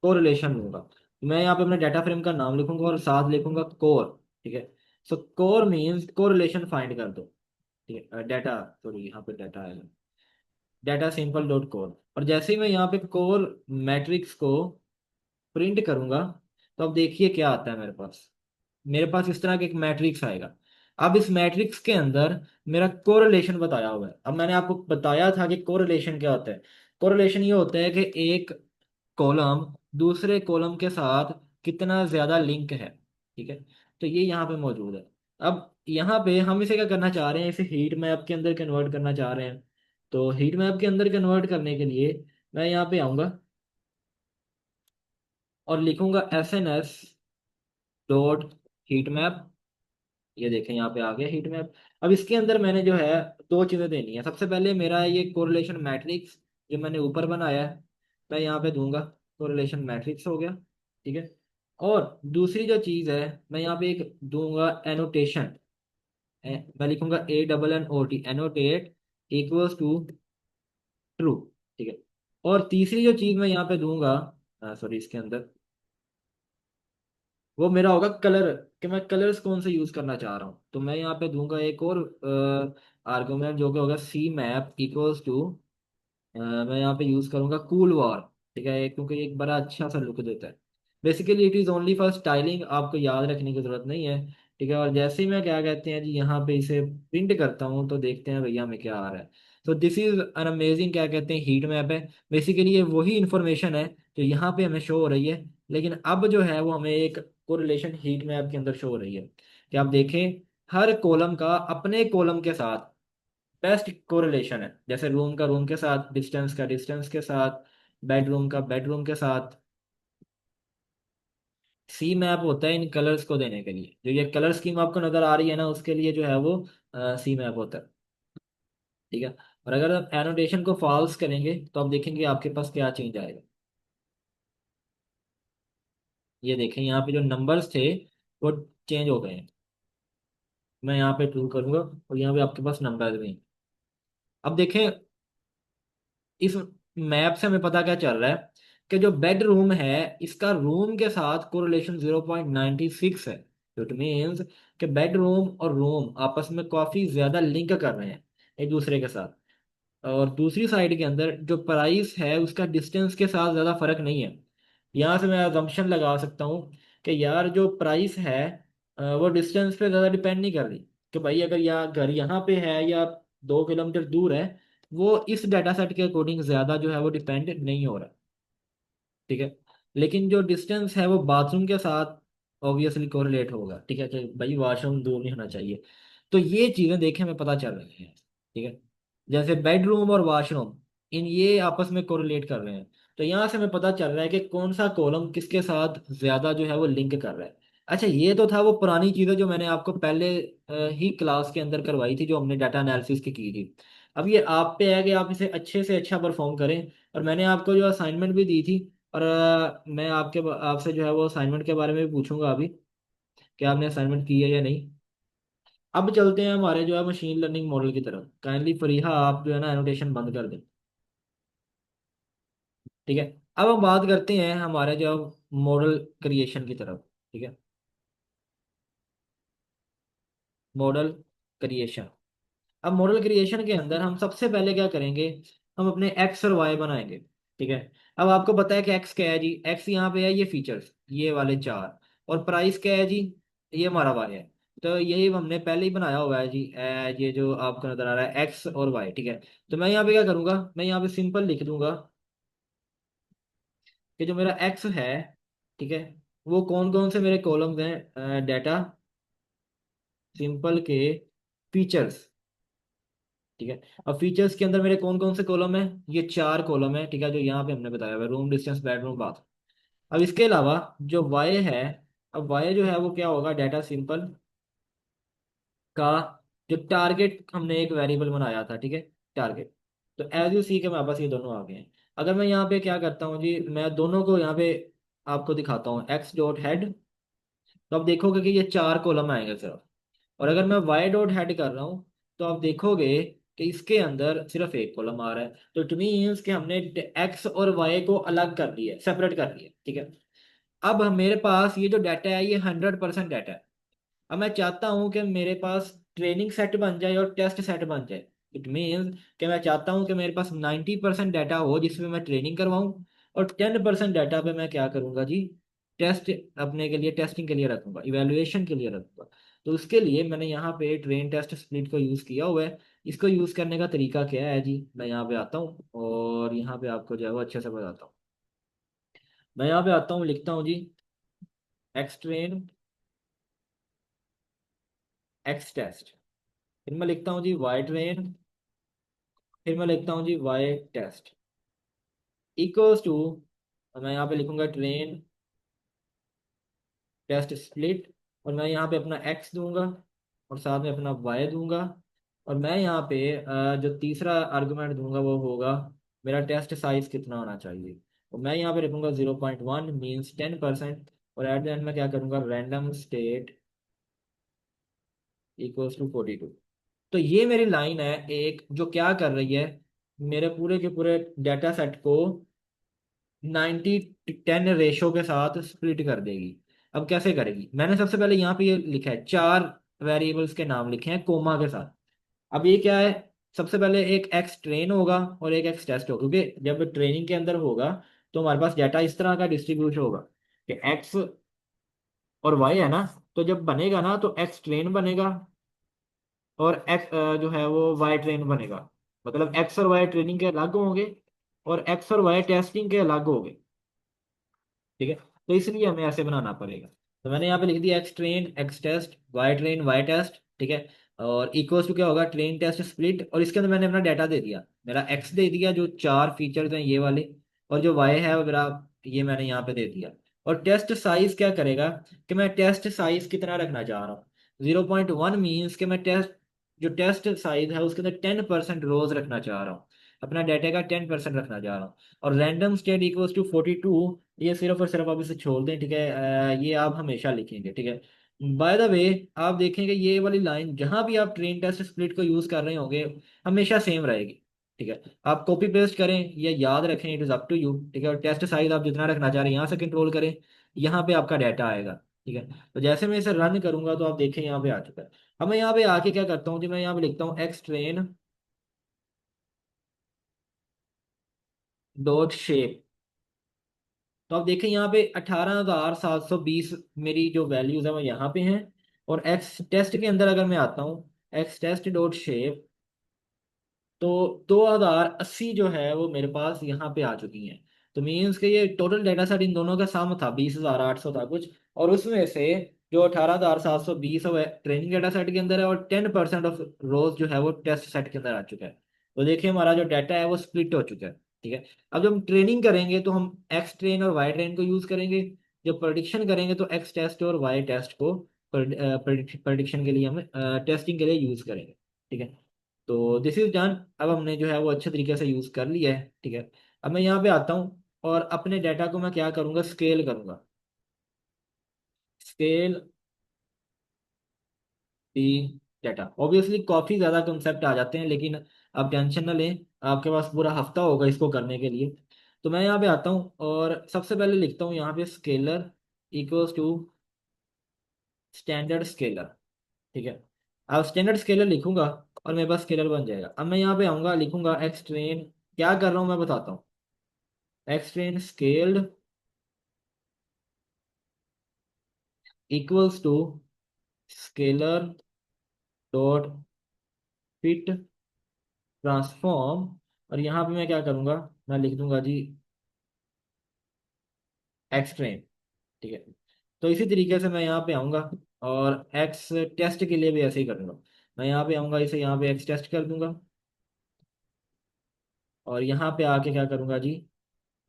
कोरिलेशन लूंगा। मैं यहाँ पे अपने डाटा फ्रेम का नाम लिखूंगा और साथ लिखूंगा कोर, ठीक है। सो कोर मीन्स कोरिलेशन फाइंड कर दो, ठीक है। डाटा, सॉरी यहाँ पे डाटा है, डाटा सिंपल डॉट कोर। और जैसे ही मैं यहाँ पे कोर मैट्रिक्स को प्रिंट करूंगा, तो अब देखिए क्या आता है मेरे पास। मेरे पास इस तरह का एक मैट्रिक्स आएगा। अब इस मैट्रिक्स के अंदर मेरा कोरिलेशन बताया हुआ है। अब मैंने आपको बताया था कि कोरिलेशन क्या होता है। कोरिलेशन ये होता है कि एक कॉलम दूसरे कॉलम के साथ कितना ज्यादा लिंक है, ठीक है। तो ये यहाँ पे मौजूद है। अब यहाँ पे हम इसे क्या करना चाह रहे हैं, इसे हीट मैप के अंदर कन्वर्ट करना चाह रहे हैं। तो हीट मैप के अंदर कन्वर्ट करने के लिए मैं यहाँ पे आऊंगा और लिखूंगा SNS डॉट हीट मैप। ये देखें यहाँ पे आ गया हीट मैप। अब इसके अंदर मैंने जो है दो चीजें देनी है। सबसे पहले मेरा ये कोरिलेशन मैट्रिक्स जो मैंने ऊपर बनाया है, मैं यहाँ पे दूंगा कोरिलेशन मैट्रिक्स हो गया, ठीक है। और दूसरी जो चीज है, मैं यहाँ पे एक दूंगा एनोटेशन। मैं लिखूंगा ANNOT, annotate equals to true, ठीक है। और तीसरी जो चीज मैं यहाँ पे दूंगा, सॉरी इसके अंदर, वो मेरा होगा कलर, कि मैं कलर्स कौन से यूज करना चाह रहा हूँ। तो मैं यहाँ पे दूंगा एक और आर्गुमेंट जो कि होगा सी मैप इक्वल्स टू, मैं यहाँ पे यूज करूंगा कूल वार, ठीक है। क्योंकि ये एक बड़ा अच्छा सा लुक देता है। Basically it is only for styling, आपको याद रखने की जरूरत नहीं है, ठीक है। और जैसे ही मैं क्या कहते हैं जी यहाँ पे इसे प्रिंट करता हूँ तो देखते हैं भैया हमें क्या आ रहा है। तो दिस इज एन अमेजिंग क्या कहते हैं हीट मैप है। बेसिकली ये वही इंफॉर्मेशन है जो यहाँ पे हमें शो हो रही है, लेकिन अब जो है वो हमें एक कोरिलेशन हीट मैप के अंदर शो हो रही है। कि आप देखें, हर कॉलम का अपने कॉलम के साथ बेस्ट कोरिलेशन है। जैसे रूम का रूम के साथ, डिस्टेंस का डिस्टेंस के साथ, बेडरूम का बेडरूम के साथ। सी मैप होता है इन कलर्स को देने के लिए, जो ये कलर स्कीम आपको नजर आ रही है ना, उसके लिए जो है वो सी मैप होता है, ठीक है। और अगर आप एनोटेशन को फॉल्स करेंगे तो आप देखेंगे आपके पास क्या चेंज आएगा। ये देखें यहाँ पे जो नंबर्स थे वो चेंज हो गए हैं। मैं यहाँ पे ट्रू करूंगा और यहाँ पे आपके पास नंबर भी हैं। अब देखें, इस मैप से हमें पता क्या चल रहा है कि जो बेडरूम है इसका रूम के साथ कोरिलेशन 0.96 है। तो इट मीन्स कि बेडरूम और रूम आपस में काफी ज्यादा लिंक कर रहे हैं एक दूसरे के साथ। और दूसरी साइड के अंदर जो प्राइस है उसका डिस्टेंस के साथ ज़्यादा फर्क नहीं है। यहाँ से मैं अजम्पशन लगा सकता हूँ कि यार जो प्राइस है वो डिस्टेंस पे ज़्यादा डिपेंड नहीं कर रही। कि भाई अगर यहाँ घर यहाँ पे है या 2 किलोमीटर दूर है, वो इस डाटा सेट के अकॉर्डिंग ज़्यादा जो है वो डिपेंड नहीं हो रहा, ठीक है। लेकिन जो डिस्टेंस है वो बाथरूम के साथ ऑब्वियसली कोरिलेट होगा, ठीक है, कि भाई वॉशरूम दूर नहीं होना चाहिए। तो ये चीज़ें देखे हमें पता चल रही हैं, ठीक है। जैसे बेडरूम और वॉशरूम, इन ये आपस में कोरिलेट कर रहे हैं। तो यहाँ से हमें पता चल रहा है कि कौन सा कॉलम किसके साथ ज्यादा जो है वो लिंक कर रहा है। अच्छा, ये तो था वो पुरानी चीजें जो मैंने आपको पहले ही क्लास के अंदर करवाई थी, जो हमने डाटा एनालिसिस की थी। अब ये आप पे है कि आप इसे अच्छे से अच्छा परफॉर्म करें। और मैंने आपको जो असाइनमेंट भी दी थी, और मैं आपसे जो है वो असाइनमेंट के बारे में भी पूछूंगा अभी, कि आपने असाइनमेंट की है या नहीं। अब चलते हैं हमारे जो है मशीन लर्निंग मॉडल की तरफ। काइंडली फरीहा, आप जो है ना एनोटेशन बंद कर दें। ठीक है। अब हम बात करते हैं हमारे जो मॉडल क्रिएशन की तरफ। ठीक है। Model creation. अब मॉडल क्रिएशन के अंदर हम सबसे पहले क्या करेंगे, हम अपने एक्स और वाई बनाएंगे। ठीक है। अब आपको पता है कि एक्स क्या है जी, एक्स यहाँ पे है ये फीचर्स, ये वाले चार। और प्राइस क्या है जी, ये हमारा वाई है। तो यही हमने पहले ही बनाया हुआ है जी, ये जो आपको नजर आ रहा है एक्स और वाई। ठीक है। तो मैं यहाँ पे क्या करूंगा, मैं यहाँ पे सिंपल लिख दूंगा कि जो मेरा एक्स है, ठीक है, वो कौन कौन से मेरे कॉलम्स हैं, डाटा सिंपल के फीचर्स। ठीक है। अब फीचर्स के अंदर मेरे कौन कौन से कॉलम है, ये चार कॉलम है। ठीक है, जो यहाँ पे हमने बताया हुआ है, रूम डिस्टेंस बेडरूम बाथ। अब इसके अलावा जो वाई है, अब वाई जो है वो क्या होगा, डाटा सिंपल का जो टारगेट हमने एक वेरिएबल बनाया था। ठीक है, टारगेट। तो एज यू सी के मेरे पास ये दोनों आ गए हैं। अगर मैं यहाँ पे क्या करता हूँ जी, मैं दोनों को यहाँ पे आपको दिखाता हूँ, एक्स डॉट हेड। तो आप देखोगे कि ये चार कॉलम आएंगे सिर्फ। और अगर मैं वाई डॉट हेड कर रहा हूँ, तो आप देखोगे कि इसके अंदर सिर्फ एक कॉलम आ रहा है। तो इट मीन्स कि हमने एक्स और वाई को अलग कर दिया, सेपरेट कर दिया। ठीक है। अब मेरे पास ये जो डाटा है, ये 100% डाटा है। अब मैं चाहता हूं कि मेरे पास ट्रेनिंग सेट बन जाए और टेस्ट सेट बन जाए। इट मीन्स कि मैं चाहता हूं कि मेरे पास 90% डाटा हो जिसमें मैं ट्रेनिंग करवाऊं, और 10% डाटा पे मैं क्या करूंगा जी, टेस्ट अपने के लिए, टेस्टिंग के लिए रखूंगा, इवेलुएशन के लिए रखूंगा। तो उसके लिए मैंने यहाँ पे ट्रेन टेस्ट स्प्लिट को यूज़ किया हुआ है। इसको यूज़ करने का तरीका क्या है जी, मैं यहाँ पे आता हूँ और यहाँ पे आपको जो है वो अच्छे से बताता हूँ। मैं यहाँ पे आता हूँ, लिखता हूँ जी एक्स ट्रेन, एक्स टेस्ट। फिर मैं लिखता हूँ जी वाई ट्रेन, फिर मैं लिखता हूँ जी वाई टेस्ट इक्वल्स टू, मैं यहाँ पे लिखूंगा ट्रेन टेस्ट स्प्लिट। और मैं यहाँ पे अपना एक्स दूंगा और साथ में अपना वाई दूंगा। और मैं यहाँ पे जो तीसरा आर्गुमेंट दूंगा वो होगा मेरा टेस्ट साइज कितना होना चाहिए। और मैं यहाँ पे लिखूंगा 0.1 मीन्स 10%। और एट द एंड मैं क्या करूँगा, रैंडम स्टेट इक्वल्स टू 42। तो ये मेरी लाइन है एक, जो क्या कर रही है, मेरे पूरे के पूरे डाटा सेट को 90-10 रेशो के साथ स्प्लिट कर देगी। अब कैसे करेगी, मैंने सबसे पहले यहाँ पे ये लिखा है, चार वेरिएबल्स के नाम लिखे हैं कोमा के साथ। अब ये क्या है, सबसे पहले एक एक्स ट्रेन होगा और एक एक्स टेस्ट होगा, क्योंकि जब ट्रेनिंग के अंदर होगा तो हमारे पास डाटा इस तरह का डिस्ट्रीब्यूट होगा कि एक्स और वाई है ना। तो जब बनेगा ना तो एक्स ट्रेन बनेगा और एक्स जो है वो वाई ट्रेन बनेगा। मतलब एक्स और वाई ट्रेनिंग के अलग होंगे और एक्स और वाई टेस्टिंग के अलग होंगे। ठीक है। तो इसलिए हमें ऐसे बनाना पड़ेगा। तो मैंने यहाँ पे लिख दिया X train X test, Y train Y test. ठीक है। और इक्वल्स टू क्या होगा, ट्रेन टेस्ट स्प्लिट। और इसके अंदर मैंने अपना डाटा दे दिया, मेरा एक्स दे दिया जो चार फीचर्स हैं ये वाले, और जो वाई है वो मेरा, ये मैंने यहाँ पे दे दिया। और टेस्ट साइज क्या करेगा, कि मैं टेस्ट साइज कितना रखना चाह रहा हूँ। 0.1 मीन्स कि मैं टेस्ट, जो टेस्ट साइज है उसके अंदर 10% रोज रखना चाह रहा हूँ, अपना डाटा का 10% रखना चाह रहा हूँ। और रैंडम स्टेट इक्वल्स टू 42, ये सिर्फ और सिर्फ आप इसे छोड़ दें। ठीक है, ये आप हमेशा लिखेंगे। ठीक है। बाय द वे, आप देखेंगे ये वाली लाइन जहां भी आप ट्रेन टेस्ट स्प्लिट को यूज कर रहे होंगे हमेशा सेम रहेगी। ठीक है। आप कॉपी पेस्ट करें या याद रखें, it is up to you. ठीक है। और टेस्ट साइज आप जितना रखना चाह रहे हैं यहाँ से कंट्रोल करें, यहाँ पे आपका डाटा आएगा। ठीक है। तो जैसे मैं इसे रन करूंगा तो आप देखें यहाँ पे आ चुका है। अब मैं यहाँ पे आके क्या करता हूँ जी, मैं यहाँ पे लिखता हूँ एक्स ट्रेन डॉट शेप। तो आप देखें यहाँ पे 18,720 मेरी जो वैल्यूज है वो यहाँ पे हैं। और एक्स टेस्ट के अंदर अगर मैं आता हूँ, एक्स टेस्ट डॉट शेप, तो 2080 जो है वो मेरे पास यहाँ पे आ चुकी हैं। तो मीन्स के ये टोटल डाटा सेट इन दोनों का सम था, 20,800 था कुछ। और उसमें से जो 18,720 है ट्रेनिंग डाटा सेट के अंदर है, और 10% ऑफ रोज जो है वो टेस्ट सेट के अंदर आ चुका है। तो देखिए हमारा जो डाटा है वो स्प्लिट हो चुका है। ठीक है। अब जब हम ट्रेनिंग करेंगे तो हम एक्स ट्रेन और वाई ट्रेन को यूज करेंगे। जब प्रोडिक्शन करेंगे तो एक्स टेस्ट और वाई टेस्ट को प्रोडिक्शन के लिए हम टेस्टिंग के लिए यूज करेंगे। ठीक है। तो दिस इज डन। अब हमने जो है वो अच्छे तरीके से यूज कर लिया है। ठीक है। अब मैं यहाँ पे आता हूँ और अपने डाटा को मैं क्या करूँगा, स्केल करूँगा। स्केल दी डाटा, ऑब्वियसली काफ़ी ज़्यादा कंसेप्ट आ जाते हैं, लेकिन आप टेंशन ना लें, आपके पास पूरा हफ्ता होगा इसको करने के लिए। तो मैं यहाँ पे आता हूँ और सबसे पहले लिखता हूँ यहाँ पे scaler equals to standard scaler. ठीक है। अब स्टैंडर्ड स्केलर लिखूंगा और मेरे पास स्केलर बन जाएगा। अब मैं यहाँ पे आऊँगा, लिखूंगा एक्स ट्रेन, क्या कर रहा हूँ मैं बताता हूँ। X train scaled equals to scaler dot fit transform. और यहाँ पे मैं क्या करूँगा, मैं लिख दूंगा जी एक्स ट्रेन। ठीक है। तो इसी तरीके से मैं यहाँ पे आऊँगा और एक्स टेस्ट के लिए भी ऐसे ही करूँगा। मैं यहाँ पे आऊँगा, इसे यहाँ पे एक्स टेस्ट कर दूंगा और यहाँ पे आके क्या करूँगा जी,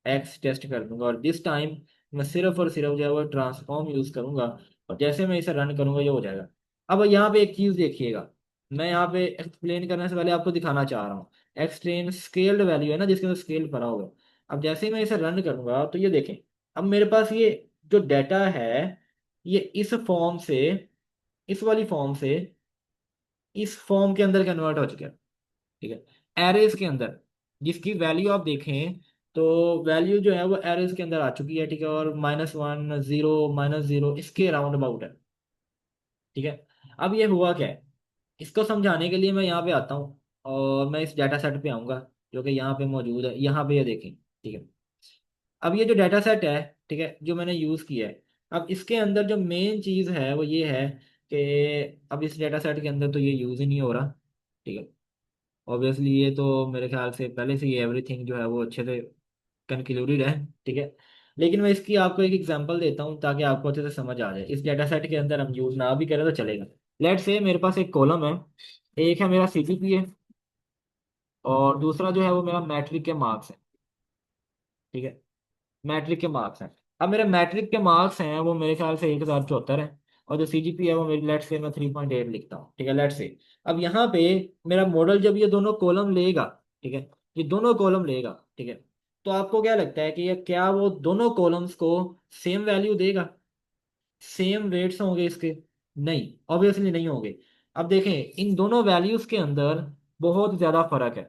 एक्स टेस्ट कर दूंगा। और दिस टाइम मैं सिर्फ और सिर्फ जो है वो ट्रांसफॉर्म यूज करूंगा और जैसे मैं इसे रन करूंगा ये हो जाएगा। अब यहाँ पे एक चीज देखिएगा, मैं यहाँ पे एक्सप्लेन करने से पहले आपको दिखाना चाह रहा हूँ। एक्सट्रेन स्केल्ड वैल्यू है ना, जिसके अंदर स्केल भरा होगा। अब जैसे ही मैं इसे रन करूंगा तो ये देखें, अब मेरे पास ये जो डाटा है ये इस फॉर्म से, इस वाली फॉर्म से इस फॉर्म के अंदर कन्वर्ट हो चुका है। ठीक है। एरेज के अंदर जिसकी वैल्यू आप देखें तो वैल्यू जो है वो एरेज के अंदर आ चुकी है। ठीक है। और -1 0 -0 इसके राउंड अबाउट है। ठीक है। अब ये हुआ क्या है, इसको समझाने के लिए मैं यहाँ पे आता हूँ और मैं इस डाटा सेट पे आऊँगा जो कि यहाँ पे मौजूद है। यहाँ पे ये देखें। ठीक है। अब ये जो डाटा सेट है, ठीक है, जो मैंने यूज़ किया है, अब इसके अंदर जो मेन चीज़ है वो ये है कि अब इस डाटा सेट के अंदर तो ये यूज़ ही नहीं हो रहा। ठीक है। ऑब्वियसली ये तो मेरे ख्याल से पहले से ही एवरीथिंग जो है वो अच्छे से कंक्लूडेड है। ठीक है। लेकिन मैं इसकी आपको एक एग्जांपल देता हूँ ताकि आपको अच्छे से समझ आ जाए। इस डाटा सेट के अंदर हम यूज़ ना भी करें तो चलेगा। लेट्स से मेरे पास एक कॉलम है, एक है मेरा सीजीपी है और दूसरा जो है वो मेरा मैट्रिक के मार्क्स है। ठीक है। मैट्रिक के मार्क्स हैं। अब मेरे मैट्रिक के मार्क्स हैं वो मेरे ख्याल से 1074 है और जो सीजीपी है वो मेरी, लेट्स से मैं 3.8 लिखता हूँ। ठीक है। लेट्स से अब यहाँ पे मेरा मॉडल जब ये दोनों कॉलम लेगा, ठीक है, ये दोनों कॉलम लेगा, ठीक है, तो आपको क्या लगता है कि ये क्या वो दोनों कॉलम्स को सेम वैल्यू देगा, सेम वेट्स होंगे इसके? नहीं, ऑब्वियसली नहीं होंगे। अब देखें इन दोनों वैल्यूज के अंदर बहुत ज्यादा फर्क है।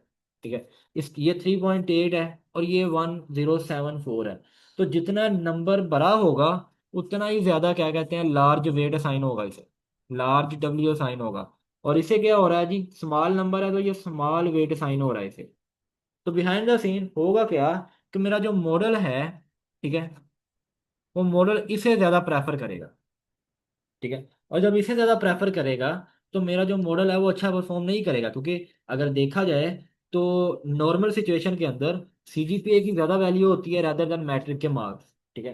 ठीक है। इस ये 3.8 है और ये 1074 है। तो जितना नंबर बड़ा होगा उतना ही ज्यादा क्या कहते हैं, लार्ज वेट असाइन होगा इसे, लार्ज डब्ल्यू असाइन होगा। और इसे क्या हो रहा है जी, स्मॉल नंबर है तो ये स्मॉल वेट असाइन हो रहा है इसे। तो बिहाइंड द सीन होगा क्या कि मेरा जो मॉडल है, ठीक है, वो मॉडल इसे ज्यादा प्रेफर करेगा। ठीक है। और जब इसे ज्यादा प्रेफर करेगा तो मेरा जो मॉडल है वो अच्छा परफॉर्म नहीं करेगा, क्योंकि अगर देखा जाए तो नॉर्मल सिचुएशन के अंदर सीजीपीए की ज्यादा वैल्यू होती है rather देन मैट्रिक के मार्क्स। ठीक है।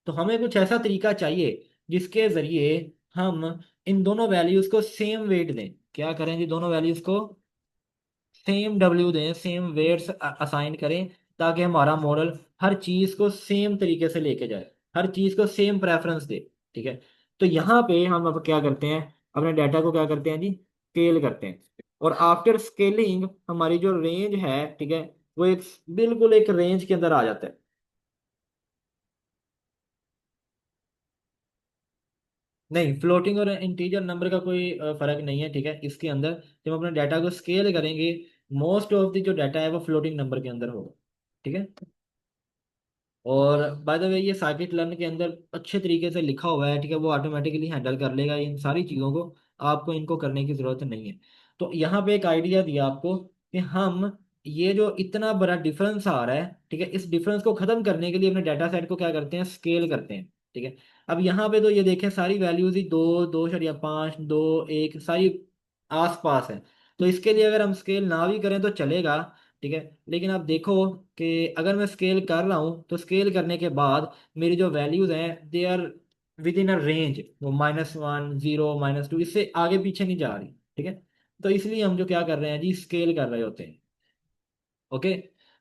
तो हमें कुछ ऐसा तरीका चाहिए जिसके जरिए हम इन दोनों वैल्यूज को सेम वेट दें। क्या करें जी, दोनों वैल्यूज को सेम डब्ल्यू दें, सेम वेट्स असाइन करें, ताकि हमारा मॉडल हर चीज को सेम तरीके से लेके जाए, हर चीज को सेम प्रेफरेंस दे। ठीक है। तो यहाँ पे हम अब क्या करते हैं, अपने डाटा को क्या करते हैं जी, स्केल करते हैं। और आफ्टर स्केलिंग हमारी जो रेंज है, ठीक है, वो एक बिल्कुल एक रेंज के अंदर आ जाता है। नहीं, फ्लोटिंग और इंटीजर नंबर का कोई फर्क नहीं है। ठीक है। इसके अंदर जब हम अपने डाटा को स्केल करेंगे, मोस्ट ऑफ द जो डाटा है वो फ्लोटिंग नंबर के अंदर होगा। ठीक है। और बाय द वे ये साइकिट लर्न के अंदर अच्छे तरीके से लिखा हुआ है। ठीक है। वो ऑटोमेटिकली हैंडल कर लेगा इन सारी चीज़ों को, आपको इनको करने की ज़रूरत नहीं है। तो यहाँ पे एक आइडिया दिया आपको कि हम ये जो इतना बड़ा डिफरेंस आ रहा है, ठीक है, इस डिफरेंस को ख़त्म करने के लिए अपने डाटा सेट को क्या करते हैं, स्केल करते हैं। ठीक है। अब यहाँ पे तो ये देखें सारी वैल्यूज ही 2 2.5 2 1 सारी आस पास है। तो इसके लिए अगर हम स्केल ना भी करें तो चलेगा। ठीक है। लेकिन आप देखो कि अगर मैं स्केल कर रहा हूँ तो स्केल करने के बाद मेरी जो वैल्यूज हैं they are within a range, वो -1 0 -2 इससे आगे पीछे नहीं जा रही। ठीक है। तो इसलिए हम जो क्या कर रहे हैं जी, स्केल कर रहे होते हैं। ओके।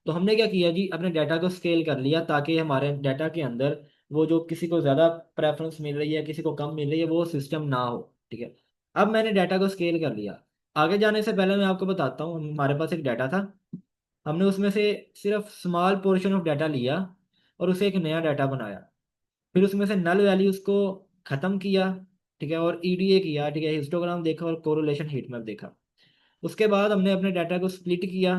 तो हमने क्या किया जी, अपने डाटा को स्केल कर लिया ताकि हमारे डाटा के अंदर वो जो किसी को ज़्यादा प्रेफरेंस मिल रही है किसी को कम मिल रही है वो सिस्टम ना हो। ठीक है, अब मैंने डाटा को स्केल कर लिया। आगे जाने से पहले मैं आपको बताता हूँ, हमारे पास एक डाटा था, हमने उसमें से सिर्फ स्मॉल पोर्शन ऑफ डाटा लिया और उसे एक नया डाटा बनाया। फिर उसमें से नल वैल्यूज को खत्म किया, ठीक है, और ईडीए किया, ठीक है, हिस्टोग्राम देखा और कोरिलेशन हीट मैप देखा। उसके बाद हमने अपने डाटा को स्प्लिट किया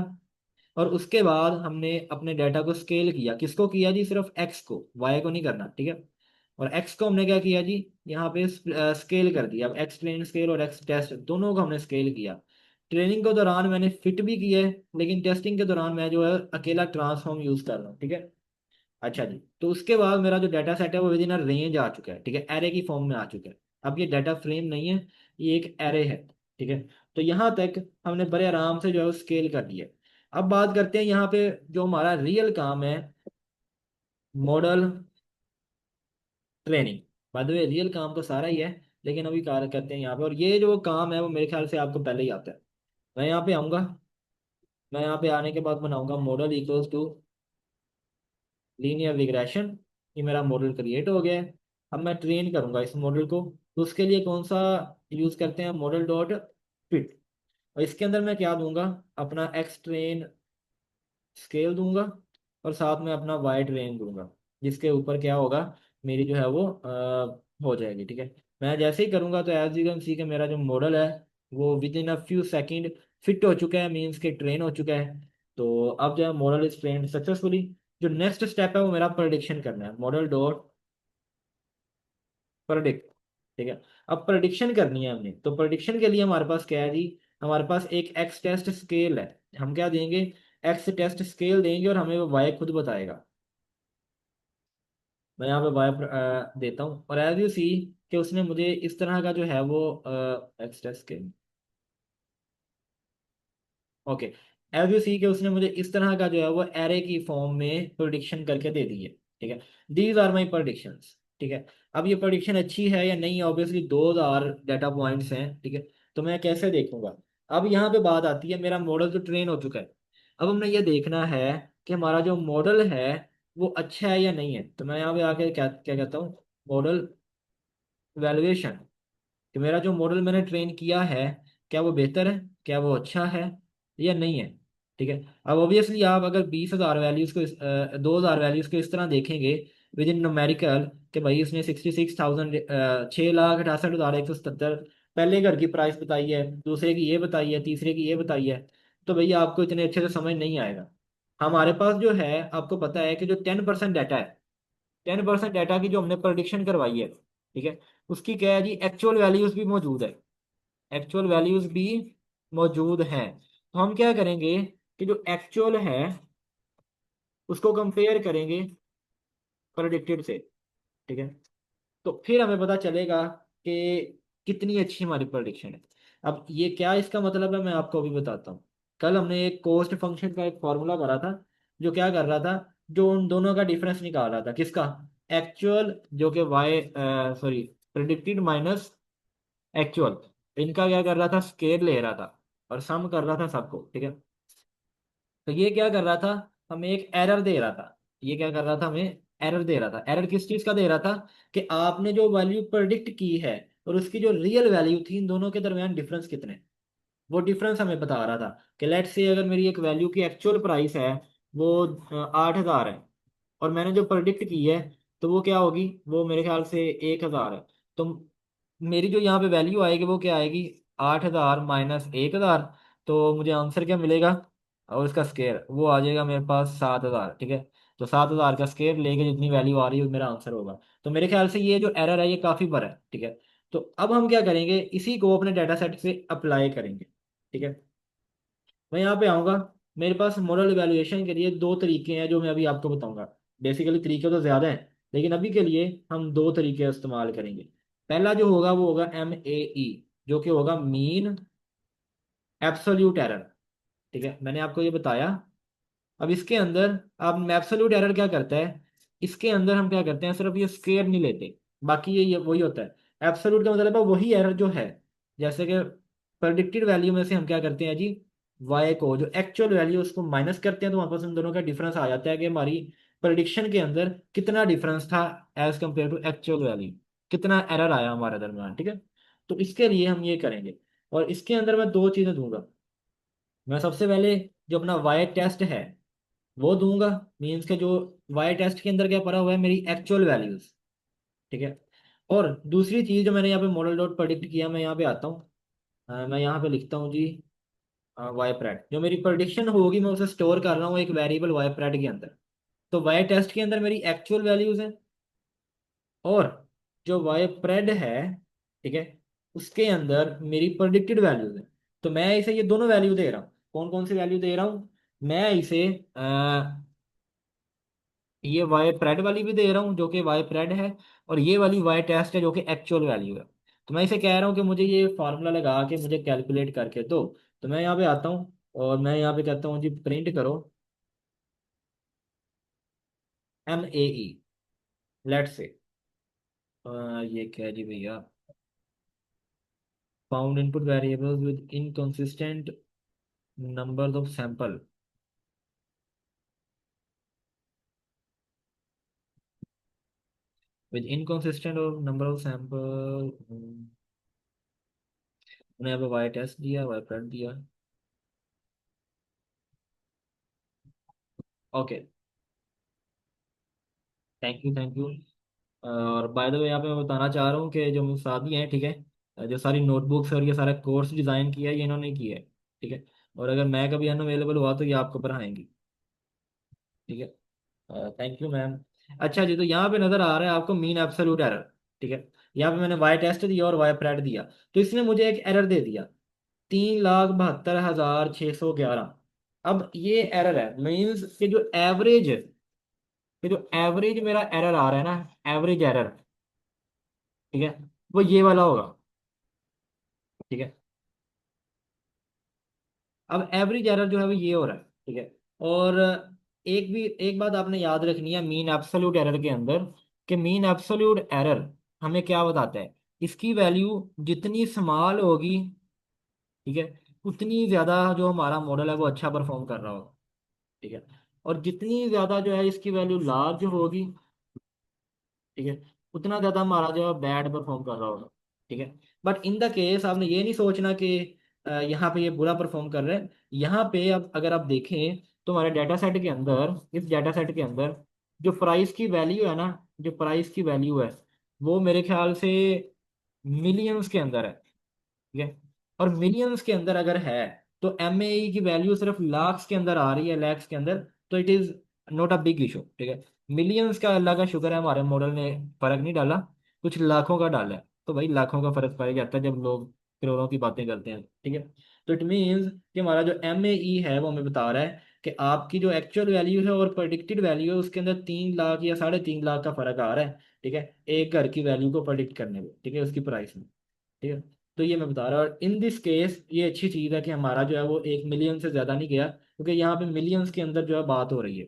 और उसके बाद हमने अपने डाटा को स्केल किया। किसको किया जी? सिर्फ एक्स को, वाई को नहीं करना, ठीक है। और एक्स को हमने क्या किया जी, यहाँ पे स्केल कर दिया। अब एक्स ट्रेन स्केल और एक्स टेस्ट दोनों को हमने स्केल किया। ट्रेनिंग के दौरान मैंने फिट भी किया है, लेकिन टेस्टिंग के दौरान मैं जो है अकेला ट्रांसफॉर्म यूज कर रहा हूँ, ठीक है। अच्छा जी, तो उसके बाद मेरा जो डाटा सेट है वो विद इन रेंज आ चुका है, ठीक है, एरे की फॉर्म में आ चुका है। अब ये डाटा फ्रेम नहीं है, ये एक एरे है, ठीक है। तो यहाँ तक हमने बड़े आराम से जो है स्केल कर लिया। अब बात करते हैं यहाँ पे जो हमारा रियल काम है, model training. Bye the way real काम तो सारा ही है, लेकिन अभी कार्य करते हैं यहाँ पे, और ये जो काम है वो मेरे ख्याल से आपको पहले ही आता है। मैं यहाँ पे आऊँगा, मैं यहाँ पे आने के बाद बनाऊंगा model equals to linear regression. ये मेरा मॉडल क्रिएट हो गया है। अब मैं ट्रेन करूंगा इस मॉडल को, तो उसके लिए कौन सा यूज करते हैं? Model dot fit. और इसके अंदर मैं क्या दूंगा? अपना एक्स ट्रेन स्केल दूंगा और साथ में अपना वाई ट्रेन दूंगा, जिसके ऊपर क्या होगा, मेरी जो है वो हो जाएगी, ठीक है। मैं जैसे ही करूंगा तो एज यू कैन सी कि मेरा जो मॉडल है वो with in a few second fit हो चुका है, मीन्स के ट्रेन हो चुका है। तो अब जो है मॉडल इज ट्रेन सक्सेसफुली। जो नेक्स्ट स्टेप है वो मेरा प्रेडिक्शन करना है, मॉडल डॉट प्रेडिक्ट, ठीक है। अब प्रेडिक्शन करनी है हमने, तो प्रेडिक्शन के लिए हमारे पास क्या है जी, हमारे पास एक एक्स टेस्ट स्केल है। हम क्या देंगे? एक्स टेस्ट स्केल देंगे और हमें वो वाई खुद बताएगा। मैं यहाँ पे वाई देता हूँ और एज यू सी कि उसने मुझे इस तरह का जो है वो x test scale, okay, as you see कि उसने मुझे इस तरह का जो है वो एरे की फॉर्म में प्रोडिक्शन करके दे दी है, ठीक है। दीज आर माई प्रोडिक्शंस, ठीक है। अब ये प्रोडिक्शन अच्छी है या नहीं, ऑब्वियसली दो आर डाटा पॉइंट्स हैं, ठीक है। तो मैं कैसे देखूंगा? अब यहाँ पे बात आती है, मेरा मॉडल तो ट्रेन हो चुका है। अब हमने ये देखना है कि हमारा जो मॉडल है वो अच्छा है या नहीं है। तो मैं यहाँ पे आके क्या क्या कहता हूँ, मॉडल वैल्यूएशन, कि मेरा जो मॉडल मैंने ट्रेन किया है क्या वो बेहतर है, क्या वो अच्छा है या नहीं है, ठीक है। अब ऑब्वियसली आप अगर 20,000 वैल्यूज को 2,000 वैल्यूज को इस तरह देखेंगे विद इन न्यूमेरिकल, कि भाई इसने 66,000 6,68,177 पहले घर की प्राइस बताई है, दूसरे की ये बताई है, तीसरे की ये बताई है, तो भैया आपको इतने अच्छे से समझ नहीं आएगा। हमारे पास जो है, आपको पता है कि जो 10% डाटा है, 10% डाटा की जो हमने प्रोडिक्शन करवाई है, ठीक है, उसकी क्या है जी, एक्चुअल वैल्यूज भी मौजूद है, एक्चुअल वैल्यूज भी मौजूद हैं। तो हम क्या करेंगे कि जो एक्चुअल है उसको कंपेयर करेंगे प्रेडिक्टेड से, ठीक है। तो फिर हमें पता चलेगा कि कितनी अच्छी हमारी प्रेडिक्शन है। अब ये क्या इसका मतलब है, मैं आपको अभी बताता हूँ। कल हमने एक कॉस्ट फंक्शन का एक फॉर्मूला करा था, जो क्या कर रहा था, जो उन दोनों का डिफरेंस निकाल रहा था। किसका? एक्चुअल जो कि Y, sorry, predicted minus actual, इनका क्या कर रहा था, स्केल ले रहा था और सम कर रहा था सबको, ठीक है। तो ये क्या कर रहा था, हमें एक एरर दे रहा था। ये क्या कर रहा था, हमें एरर दे रहा था। एरर किस चीज का दे रहा था? कि आपने जो वैल्यू प्रेडिक्ट की है और उसकी जो रियल वैल्यू थी, इन दोनों के दरमियान डिफरेंस कितने, वो डिफरेंस हमें बता रहा था। कि लेट्स से अगर मेरी एक वैल्यू की एक्चुअल प्राइस है वो 8,000 है, और मैंने जो प्रेडिक्ट की है तो वो क्या होगी, वो मेरे ख्याल से 1,000 है। तो मेरी जो यहाँ पे वैल्यू आएगी वो क्या आएगी, 8,000 माइनस 1,000। तो मुझे आंसर क्या मिलेगा, और इसका स्केयर वो आ जाएगा मेरे पास 7,000, ठीक है। तो 7,000 का स्केयर लेके जितनी वैल्यू आ रही है वो मेरा आंसर होगा। तो मेरे ख्याल से ये जो एरर है ये काफ़ी बड़ा है, ठीक है। तो अब हम क्या करेंगे, इसी को अपने डाटा सेट से अप्लाई करेंगे, ठीक है। मैं यहाँ पे आऊँगा, मेरे पास मॉडल इवैल्यूएशन के लिए दो तरीके हैं जो मैं अभी आपको बताऊंगा। बेसिकली तरीके तो ज़्यादा हैं, लेकिन अभी के लिए हम दो तरीके इस्तेमाल करेंगे। पहला जो होगा वो होगा MEE, जो कि होगा मीन एब्सोल्यूट एरर, ठीक है, मैंने आपको ये बताया। अब इसके अंदर, अब एब्सोल्यूट एरर क्या करता है, इसके अंदर हम क्या करते हैं, सिर्फ ये स्केयर नहीं लेते, बाकी ये वही होता है। एब्सोल्यूट का मतलब है वही एरर जो है, जैसे कि प्रेडिक्टेड वैल्यू में से हम क्या करते हैं जी, वाई को जो एक्चुअल वैल्यू उसको माइनस करते हैं तो हमारे पास उन दोनों का डिफरेंस आ जाता है कि हमारी प्रिडिक्शन के अंदर कितना डिफरेंस था as compared to actual value, कितना एरर आया हमारे दरमियान, ठीक है। तो इसके लिए हम ये करेंगे, और इसके अंदर मैं दो चीज़ें दूंगा। मैं सबसे पहले जो अपना वाई टेस्ट है वो दूंगा, मीन्स के जो वाई टेस्ट के अंदर क्या पड़ा हुआ है मेरी एक्चुअल वैल्यूज, ठीक है। और दूसरी चीज जो मैंने यहाँ पे मॉडल डॉट प्रेडिक्ट किया, मैं यहाँ पे आता हूँ, मैं यहाँ पे लिखता हूँ जी वाई प्रेड, जो मेरी प्रोडिक्शन होगी मैं उसे स्टोर कर रहा हूँ एक वेरिएबल वाई प्रेड के अंदर। तो वाई टेस्ट के अंदर मेरी एक्चुअल वैल्यूज हैं, और जो वाई प्रेड है, ठीक है, उसके अंदर मेरी प्रोडिक्टेड वैल्यूज है। तो मैं इसे ये दोनों वैल्यू दे रहा हूँ, कौन कौन सी वैल्यू दे रहा हूँ, मैं इसे ये वाई प्रेड वाली भी दे रहा हूँ जो कि वाई प्रेड है, और ये वाली वाई टेस्ट है जो कि एक्चुअल वैल्यू है। तो मैं इसे कह रहा हूँ कि मुझे ये फार्मूला लगा के मुझे कैलकुलेट करके दो। तो मैं यहाँ पे आता हूँ और मैं यहाँ पे कहता हूँ जी प्रिंट करो MAE, लेट से ये क्या है जी भैया, found input variables with inconsistent numbers of sample, with inconsistent of number of sample. मैंने यहाँ पे वाई टेस्ट दिया, वाई प्रेड दिया। Okay, thank you thank you. और बाय द वे यहाँ पे मैं बताना चाह रहा हूँ कि जो मेरे साथी हैं, ठीक है, जो सारी नोटबुक्स और ये सारा कोर्स डिज़ाइन किया है ये इन्होंने किया है, ठीक है। और अगर मैं कभी अनअवेलेबल हुआ तो ये आपको पढ़ाएंगी, ठीक है। Thank you ma'am. अच्छा जी, तो यहाँ पे नज़र आ रहा है आपको मीन एब्सोल्यूट एरर, ठीक है। यहाँ पे मैंने वाई टेस्ट दिया और वाई प्रेड दिया, तो इसने मुझे एक एरर दे दिया 3,72,611। अब ये एरर है, मीन्स कि जो एवरेज, कि जो एवरेज मेरा एरर आ रहा है ना, एवरेज एरर, ठीक है, वो ये वाला होगा, ठीक है। अब एवरेज एरर जो है वो ये हो रहा है, ठीक है। और एक बात आपने याद रखनी है मीन एब्सोल्यूट एरर के अंदर, कि मीन एब्सोल्यूट एरर हमें क्या बताता है, इसकी वैल्यू जितनी स्मॉल होगी, ठीक है, उतनी ज्यादा जो हमारा मॉडल है वो अच्छा परफॉर्म कर रहा होगा, ठीक है। और जितनी ज्यादा जो है इसकी वैल्यू लार्ज होगी, ठीक है, उतना ज्यादा हमारा जो है बैड परफॉर्म कर रहा होगा, ठीक है। बट इन द केस आपने ये नहीं सोचना कि यहाँ पे ये बुरा परफॉर्म कर रहे हैं। यहाँ पे अब अगर आप देखें तो हमारे डाटा सेट के अंदर, इस डाटा सेट के अंदर जो प्राइस की वैल्यू है ना, जो प्राइस की वैल्यू है वो मेरे ख्याल से मिलियंस के अंदर है, ठीक है। और मिलियंस के अंदर अगर है तो MAE की वैल्यू सिर्फ लाख्स के अंदर आ रही है, लैक्स के अंदर, तो it is not a big issue, ठीक है। मिलियंस का अल्लाह का शुक्र है हमारे मॉडल ने फर्क नहीं डाला, कुछ लाखों का डाला है, तो भाई लाखों का फर्क पड़ जाता है जब लोग करोड़ों की बातें करते हैं, ठीक है। तो इट मीन्स कि हमारा जो MAE है वो हमें बता रहा है कि आपकी जो एक्चुअल वैल्यू है और प्रेडिक्टेड वैल्यू है उसके अंदर 3 लाख या 3.5 लाख का फर्क आ रहा है, ठीक है, एक घर की वैल्यू को प्रेडिक्ट करने में, ठीक है, उसकी प्राइस में, ठीक है। तो ये मैं बता रहा हूँ, और इन दिस केस ये अच्छी चीज़ है कि हमारा जो है वो 1 मिलियन से ज़्यादा नहीं गया, क्योंकि यहाँ पे मिलियंस के अंदर जो है बात हो रही है।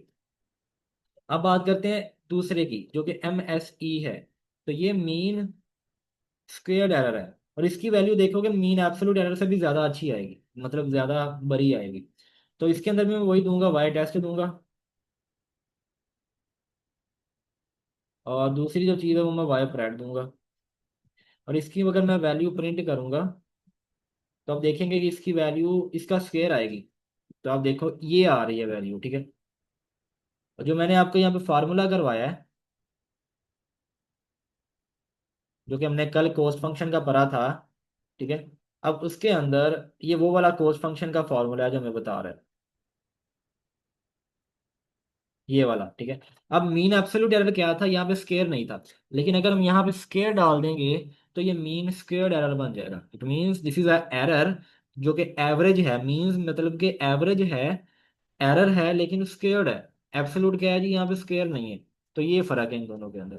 अब बात करते हैं दूसरे की जो कि MSE है। तो ये मीन स्क्वेयर्ड एरर है, और इसकी वैल्यू देखोगे मीन एब्सोल्यूट एरर से भी ज़्यादा अच्छी आएगी, मतलब ज़्यादा बड़ी आएगी। तो इसके अंदर भी मैं वही दूंगा, वाई टेस्ट दूंगा, और दूसरी जो चीज़ है वो मैं वाई प्रेड दूंगा। और इसकी अगर मैं वैल्यू प्रिंट करूंगा तो आप देखेंगे कि इसकी वैल्यू इसका स्क्वायर आएगी। तो आप देखो ये आ रही है वैल्यू, ठीक है। और जो मैंने आपको यहाँ पे फार्मूला करवाया है, जो कि हमने कल कोस्ट फंक्शन का पढ़ा था, ठीक है, अब उसके अंदर ये वो वाला कोस्ट फंक्शन का फार्मूला है जो मैं बता रहा है, ये वाला, ठीक है। अब मीन एब्सोल्यूट एरर क्या था, यहाँ पे स्केयर नहीं था, लेकिन अगर हम यहाँ पे स्केयर डाल देंगे तो ये मीन स्क्वेयर्ड एरर बन जाएगा। It means this is a error जो कि एवरेज है, मीन्स मतलब कि एवरेज है, एरर है लेकिन स्क्वेयर्ड है। एब्सोल्यूट क्या है जी, यहाँ पे स्क्वेयर नहीं है। तो ये फर्क है इन दोनों के अंदर।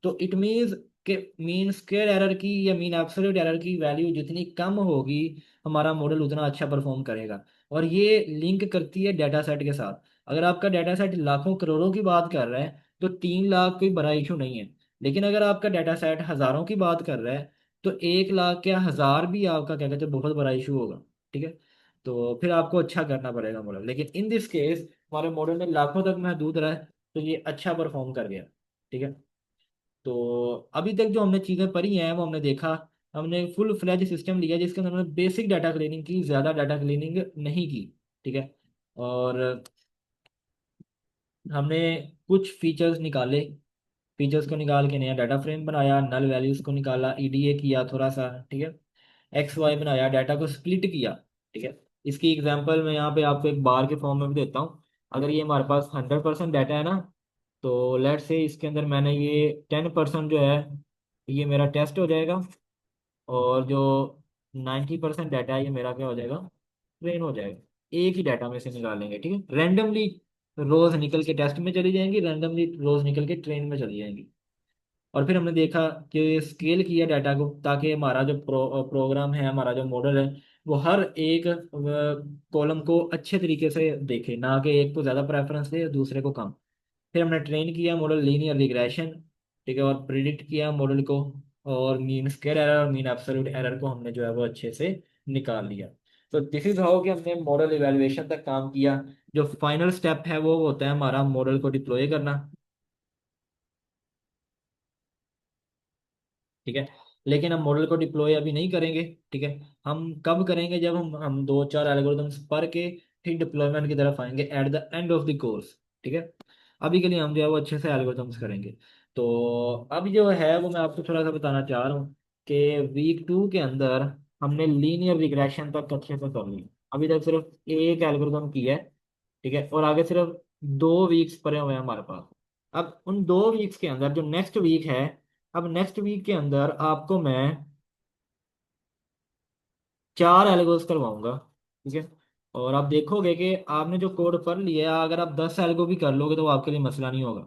तो इट मीन्स कि मीन स्क्वेयर एरर की या मीन एब्सोल्यूट एरर की वैल्यू जितनी कम होगी हमारा मॉडल उतना अच्छा परफॉर्म करेगा। और ये लिंक करती है डाटा सेट के साथ। अगर आपका डाटा सेट लाखों करोड़ों की बात कर रहा है तो 3 लाख कोई बड़ा इशू नहीं है। लेकिन अगर आपका डाटा सेट हज़ारों की बात कर रहा है तो 1 लाख या 1000 भी आपका क्या कहते हैं बहुत बड़ा इशू होगा, ठीक है। तो फिर आपको अच्छा करना पड़ेगा मॉडल। लेकिन इन दिस केस हमारे मॉडल ने लाखों तक महदूद रहा है, तो ये अच्छा परफॉर्म कर गया। ठीक है। तो अभी तक जो हमने चीज़ें पढ़ी हैं वो हमने देखा, हमने फुल फ्लैज सिस्टम लिया जिसके अंदर हमने बेसिक डाटा क्लीनिंग की, ज़्यादा डाटा क्लीनिंग नहीं की। ठीक है। और हमने कुछ फीचर्स निकाले, फीचर्स को निकाल के नया डाटा फ्रेम बनाया, नल वैल्यूज को निकाला, ईडीए किया थोड़ा सा। ठीक है। एक्स वाई बनाया, डाटा को स्प्लिट किया। ठीक है। इसकी एग्जांपल मैं यहाँ पे आपको एक बार के फॉर्म में भी देता हूँ। अगर ये हमारे पास 100% डाटा है ना, तो लेट से इसके अंदर मैंने ये 10% जो है ये मेरा टेस्ट हो जाएगा, और जो 90% डाटा है ये मेरा क्या हो जाएगा, ट्रेन हो जाएगा। एक ही डाटा में से निकालेंगे। ठीक है। रैंडमली रोज निकल के टेस्ट में चली जाएंगी, रैंडमली रोज निकल के ट्रेन में चली जाएंगी। और फिर हमने देखा कि स्केल किया डाटा को, ताकि हमारा जो प्रोग्राम है, हमारा जो मॉडल है, वो हर एक कॉलम को अच्छे तरीके से देखे, ना कि एक को ज़्यादा प्रेफरेंस दे दूसरे को कम। फिर हमने ट्रेन किया मॉडल लीनियर रिग्रेशन। ठीक है। और प्रिडिक्ट किया मॉडल को, और मीन स्क्वायर एरर और मीन एब्सोल्यूट एरर को हमने जो है वो अच्छे से निकाल लिया। तो दिस इज हाउ कि हमने मॉडल इवेलुएशन तक काम किया। जो फाइनल स्टेप है वो होता है हमारा मॉडल को डिप्लॉय करना। ठीक है। लेकिन हम मॉडल को डिप्लॉय अभी नहीं करेंगे। ठीक है। हम कब करेंगे, जब हम दो चार एल्गोरिथम्स पढ़ के फिर डिप्लॉयमेंट की तरफ आएंगे at the end of the course. ठीक है। अभी के लिए हम जो है वो अच्छे से एल्गोरिथम्स करेंगे। तो अभी जो है वो मैं आपको थोड़ा सा बताना चाह रहा हूँ कि वीक 2 के अंदर हमने लीनियर रिग्रेशन तक अच्छे से कर लिया। अभी तक सिर्फ एक एल्गोरिथम की है। ठीक है। और आगे सिर्फ 2 वीक्स पड़े हुए हैं हमारे पास। अब उन 2 वीक्स के अंदर जो नेक्स्ट वीक है, अब नेक्स्ट वीक के अंदर आपको मैं 4 एल्गोस करवाऊंगा। ठीक है। और आप देखोगे कि आपने जो कोड पढ़ लिया है, अगर आप 10 एल्गो भी कर लोगे तो वो आपके लिए मसला नहीं होगा।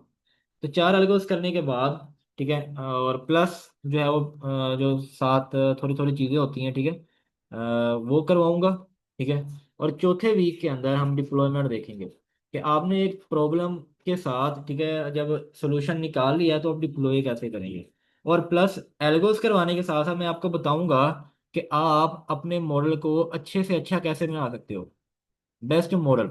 तो 4 एल्गोस करने के बाद, ठीक है, और प्लस जो है वो जो साथ थोड़ी थोड़ी चीज़ें होती हैं, ठीक है, वो करवाऊंगा। ठीक है। और चौथे वीक के अंदर हम डिप्लॉयमेंट देखेंगे कि आपने एक प्रॉब्लम के साथ, ठीक है, जब सोल्यूशन निकाल लिया तो आप डिप्लॉय कैसे करेंगे। और प्लस एल्गोस करवाने के साथ साथ मैं आपको बताऊंगा कि आप अपने मॉडल को अच्छे से अच्छा कैसे बना सकते हो, बेस्ट मॉडल।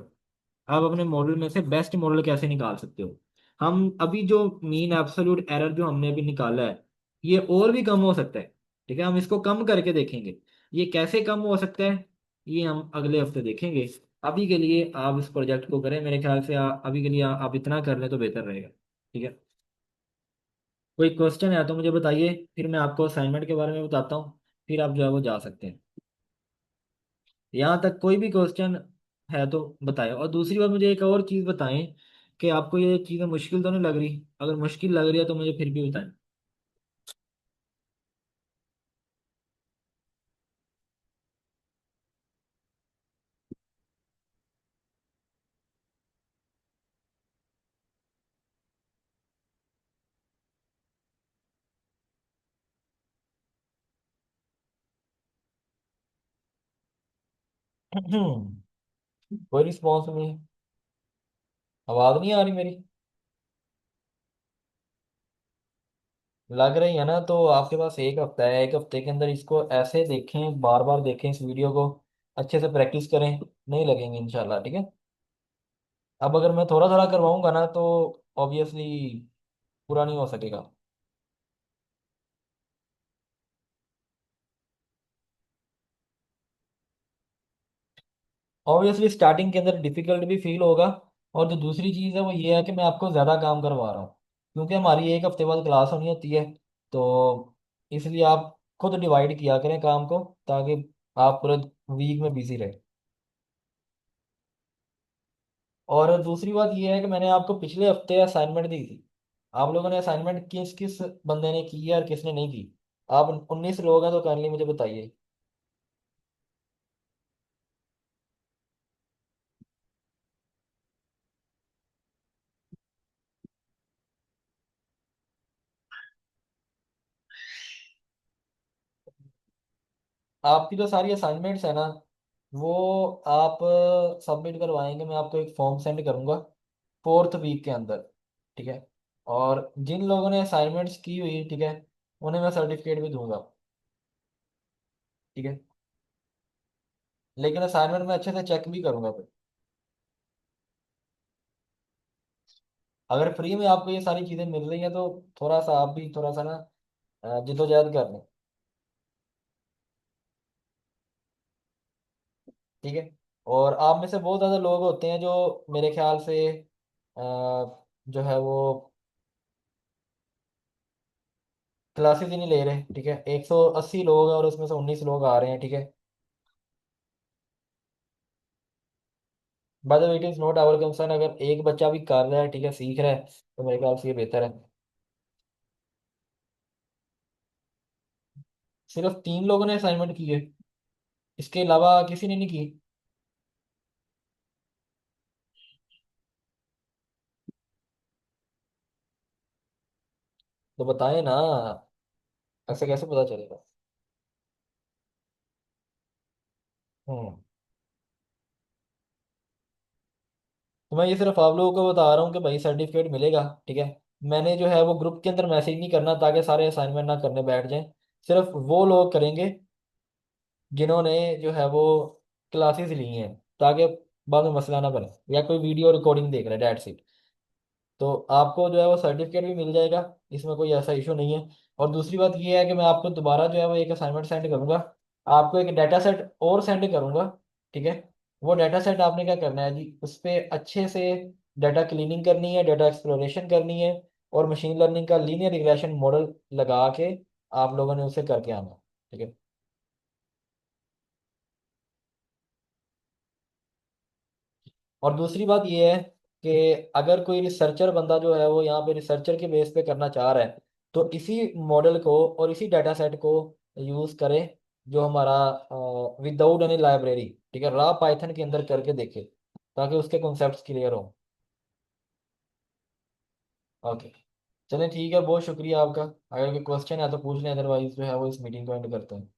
आप अपने मॉडल में से बेस्ट मॉडल कैसे निकाल सकते हो। हम अभी जो मीन एब्सोल्यूट एरर जो हमने अभी निकाला है, ये और भी कम हो सकता है। ठीक है। हम इसको कम करके देखेंगे, ये कैसे कम हो सकता है, ये हम अगले हफ्ते देखेंगे। अभी के लिए आप इस प्रोजेक्ट को करें, मेरे ख्याल से अभी के लिए आप इतना कर लें तो बेहतर रहेगा। ठीक है। कोई क्वेश्चन है तो मुझे बताइए, फिर मैं आपको असाइनमेंट के बारे में बताता हूँ, फिर आप जो है वो जा सकते हैं। यहाँ तक कोई भी क्वेश्चन है तो बताएं। और दूसरी बात, मुझे एक और चीज़ बताएं कि आपको ये चीज़ें मुश्किल तो नहीं लग रही। अगर मुश्किल लग रही है तो मुझे फिर भी बताएं। कोई रिस्पॉन्स नहीं, आवाज़ नहीं आ रही मेरी, लग रही है ना? तो आपके पास एक हफ्ता है, एक हफ्ते के अंदर इसको ऐसे देखें, बार बार देखें इस वीडियो को, अच्छे से प्रैक्टिस करें, नहीं लगेंगे इंशाल्लाह। ठीक है। अब अगर मैं थोड़ा थोड़ा करवाऊंगा ना तो ऑब्वियसली पूरा नहीं हो सकेगा। ऑब्वियसली स्टार्टिंग के अंदर डिफिकल्ट भी फील होगा। और जो दूसरी चीज़ है वो ये है कि मैं आपको ज़्यादा काम करवा रहा हूँ, क्योंकि हमारी एक हफ्ते बाद क्लास होनी होती है। तो इसलिए आप खुद डिवाइड किया करें काम को, ताकि आप पूरे वीक में बिजी रहे। और दूसरी बात ये है कि मैंने आपको पिछले हफ्ते असाइनमेंट दी थी। आप लोगों ने असाइनमेंट किस किस बंदे ने की है और किसने नहीं की? आप 19 लोग हैं तो काइंडली मुझे बताइए। आपकी जो सारी असाइनमेंट्स है ना, वो आप सबमिट करवाएंगे, मैं आपको एक फॉर्म सेंड करूंगा 4th वीक के अंदर। ठीक है। और जिन लोगों ने असाइनमेंट्स की हुई, ठीक है, उन्हें मैं सर्टिफिकेट भी दूंगा। ठीक है। लेकिन असाइनमेंट में अच्छे से चेक भी करूंगा फिर। अगर फ्री में आपको ये सारी चीजें मिल रही हैं तो थोड़ा सा आप भी थोड़ा सा ना जिद्दोजहद कर लें। ठीक है। और आप में से बहुत ज़्यादा लोग होते हैं जो मेरे ख्याल से जो है वो क्लासेस ही नहीं ले रहे। ठीक है, 180 लोग हैं और उसमें से 19 लोग आ रहे हैं। ठीक है। By the way, it is not our concern, अगर एक बच्चा भी कर रहा है, ठीक है, सीख रहा है, तो मेरे ख्याल से ये बेहतर है। सिर्फ 3 लोगों ने असाइनमेंट की है, इसके अलावा किसी ने नहीं की। तो बताएं ना, ऐसे कैसे पता चलेगा। हम्म। तो मैं ये सिर्फ आप लोगों को बता रहा हूँ कि भाई सर्टिफिकेट मिलेगा। ठीक है। मैंने जो है वो ग्रुप के अंदर मैसेज नहीं करना ताकि सारे असाइनमेंट ना करने बैठ जाएं। सिर्फ वो लोग करेंगे जिन्होंने जो है वो क्लासेस ली हैं, ताकि बाद में मसला ना बने, या कोई वीडियो रिकॉर्डिंग देख रहे हैं, डेट्स इट। तो आपको जो है वो सर्टिफिकेट भी मिल जाएगा, इसमें कोई ऐसा इशू नहीं है। और दूसरी बात ये है कि मैं आपको दोबारा जो है वो एक असाइनमेंट सेंड करूंगा, आपको एक डाटा सेट और सेंड करूंगा। ठीक है। वो डाटा सेट आपने क्या करना है जी, उस पर अच्छे से डाटा क्लीनिंग करनी है, डाटा एक्सप्लोरेशन करनी है, और मशीन लर्निंग का लीनियर रिग्रेशन मॉडल लगा के आप लोगों ने उसे करके आना है। ठीक है। और दूसरी बात ये है कि अगर कोई रिसर्चर बंदा जो है वो यहाँ पे रिसर्चर के बेस पे करना चाह रहा है, तो इसी मॉडल को और इसी डाटा सेट को यूज करें, जो हमारा विदाउट एनी लाइब्रेरी, ठीक है, रॉ पाइथन के अंदर करके देखे, ताकि उसके कॉन्सेप्ट्स क्लियर हो। ओके। चलें ठीक है, बहुत शुक्रिया आपका। अगर कोई क्वेश्चन है तो पूछ लें, अदरवाइज जो है वो इस मीटिंग को एंड करते हैं।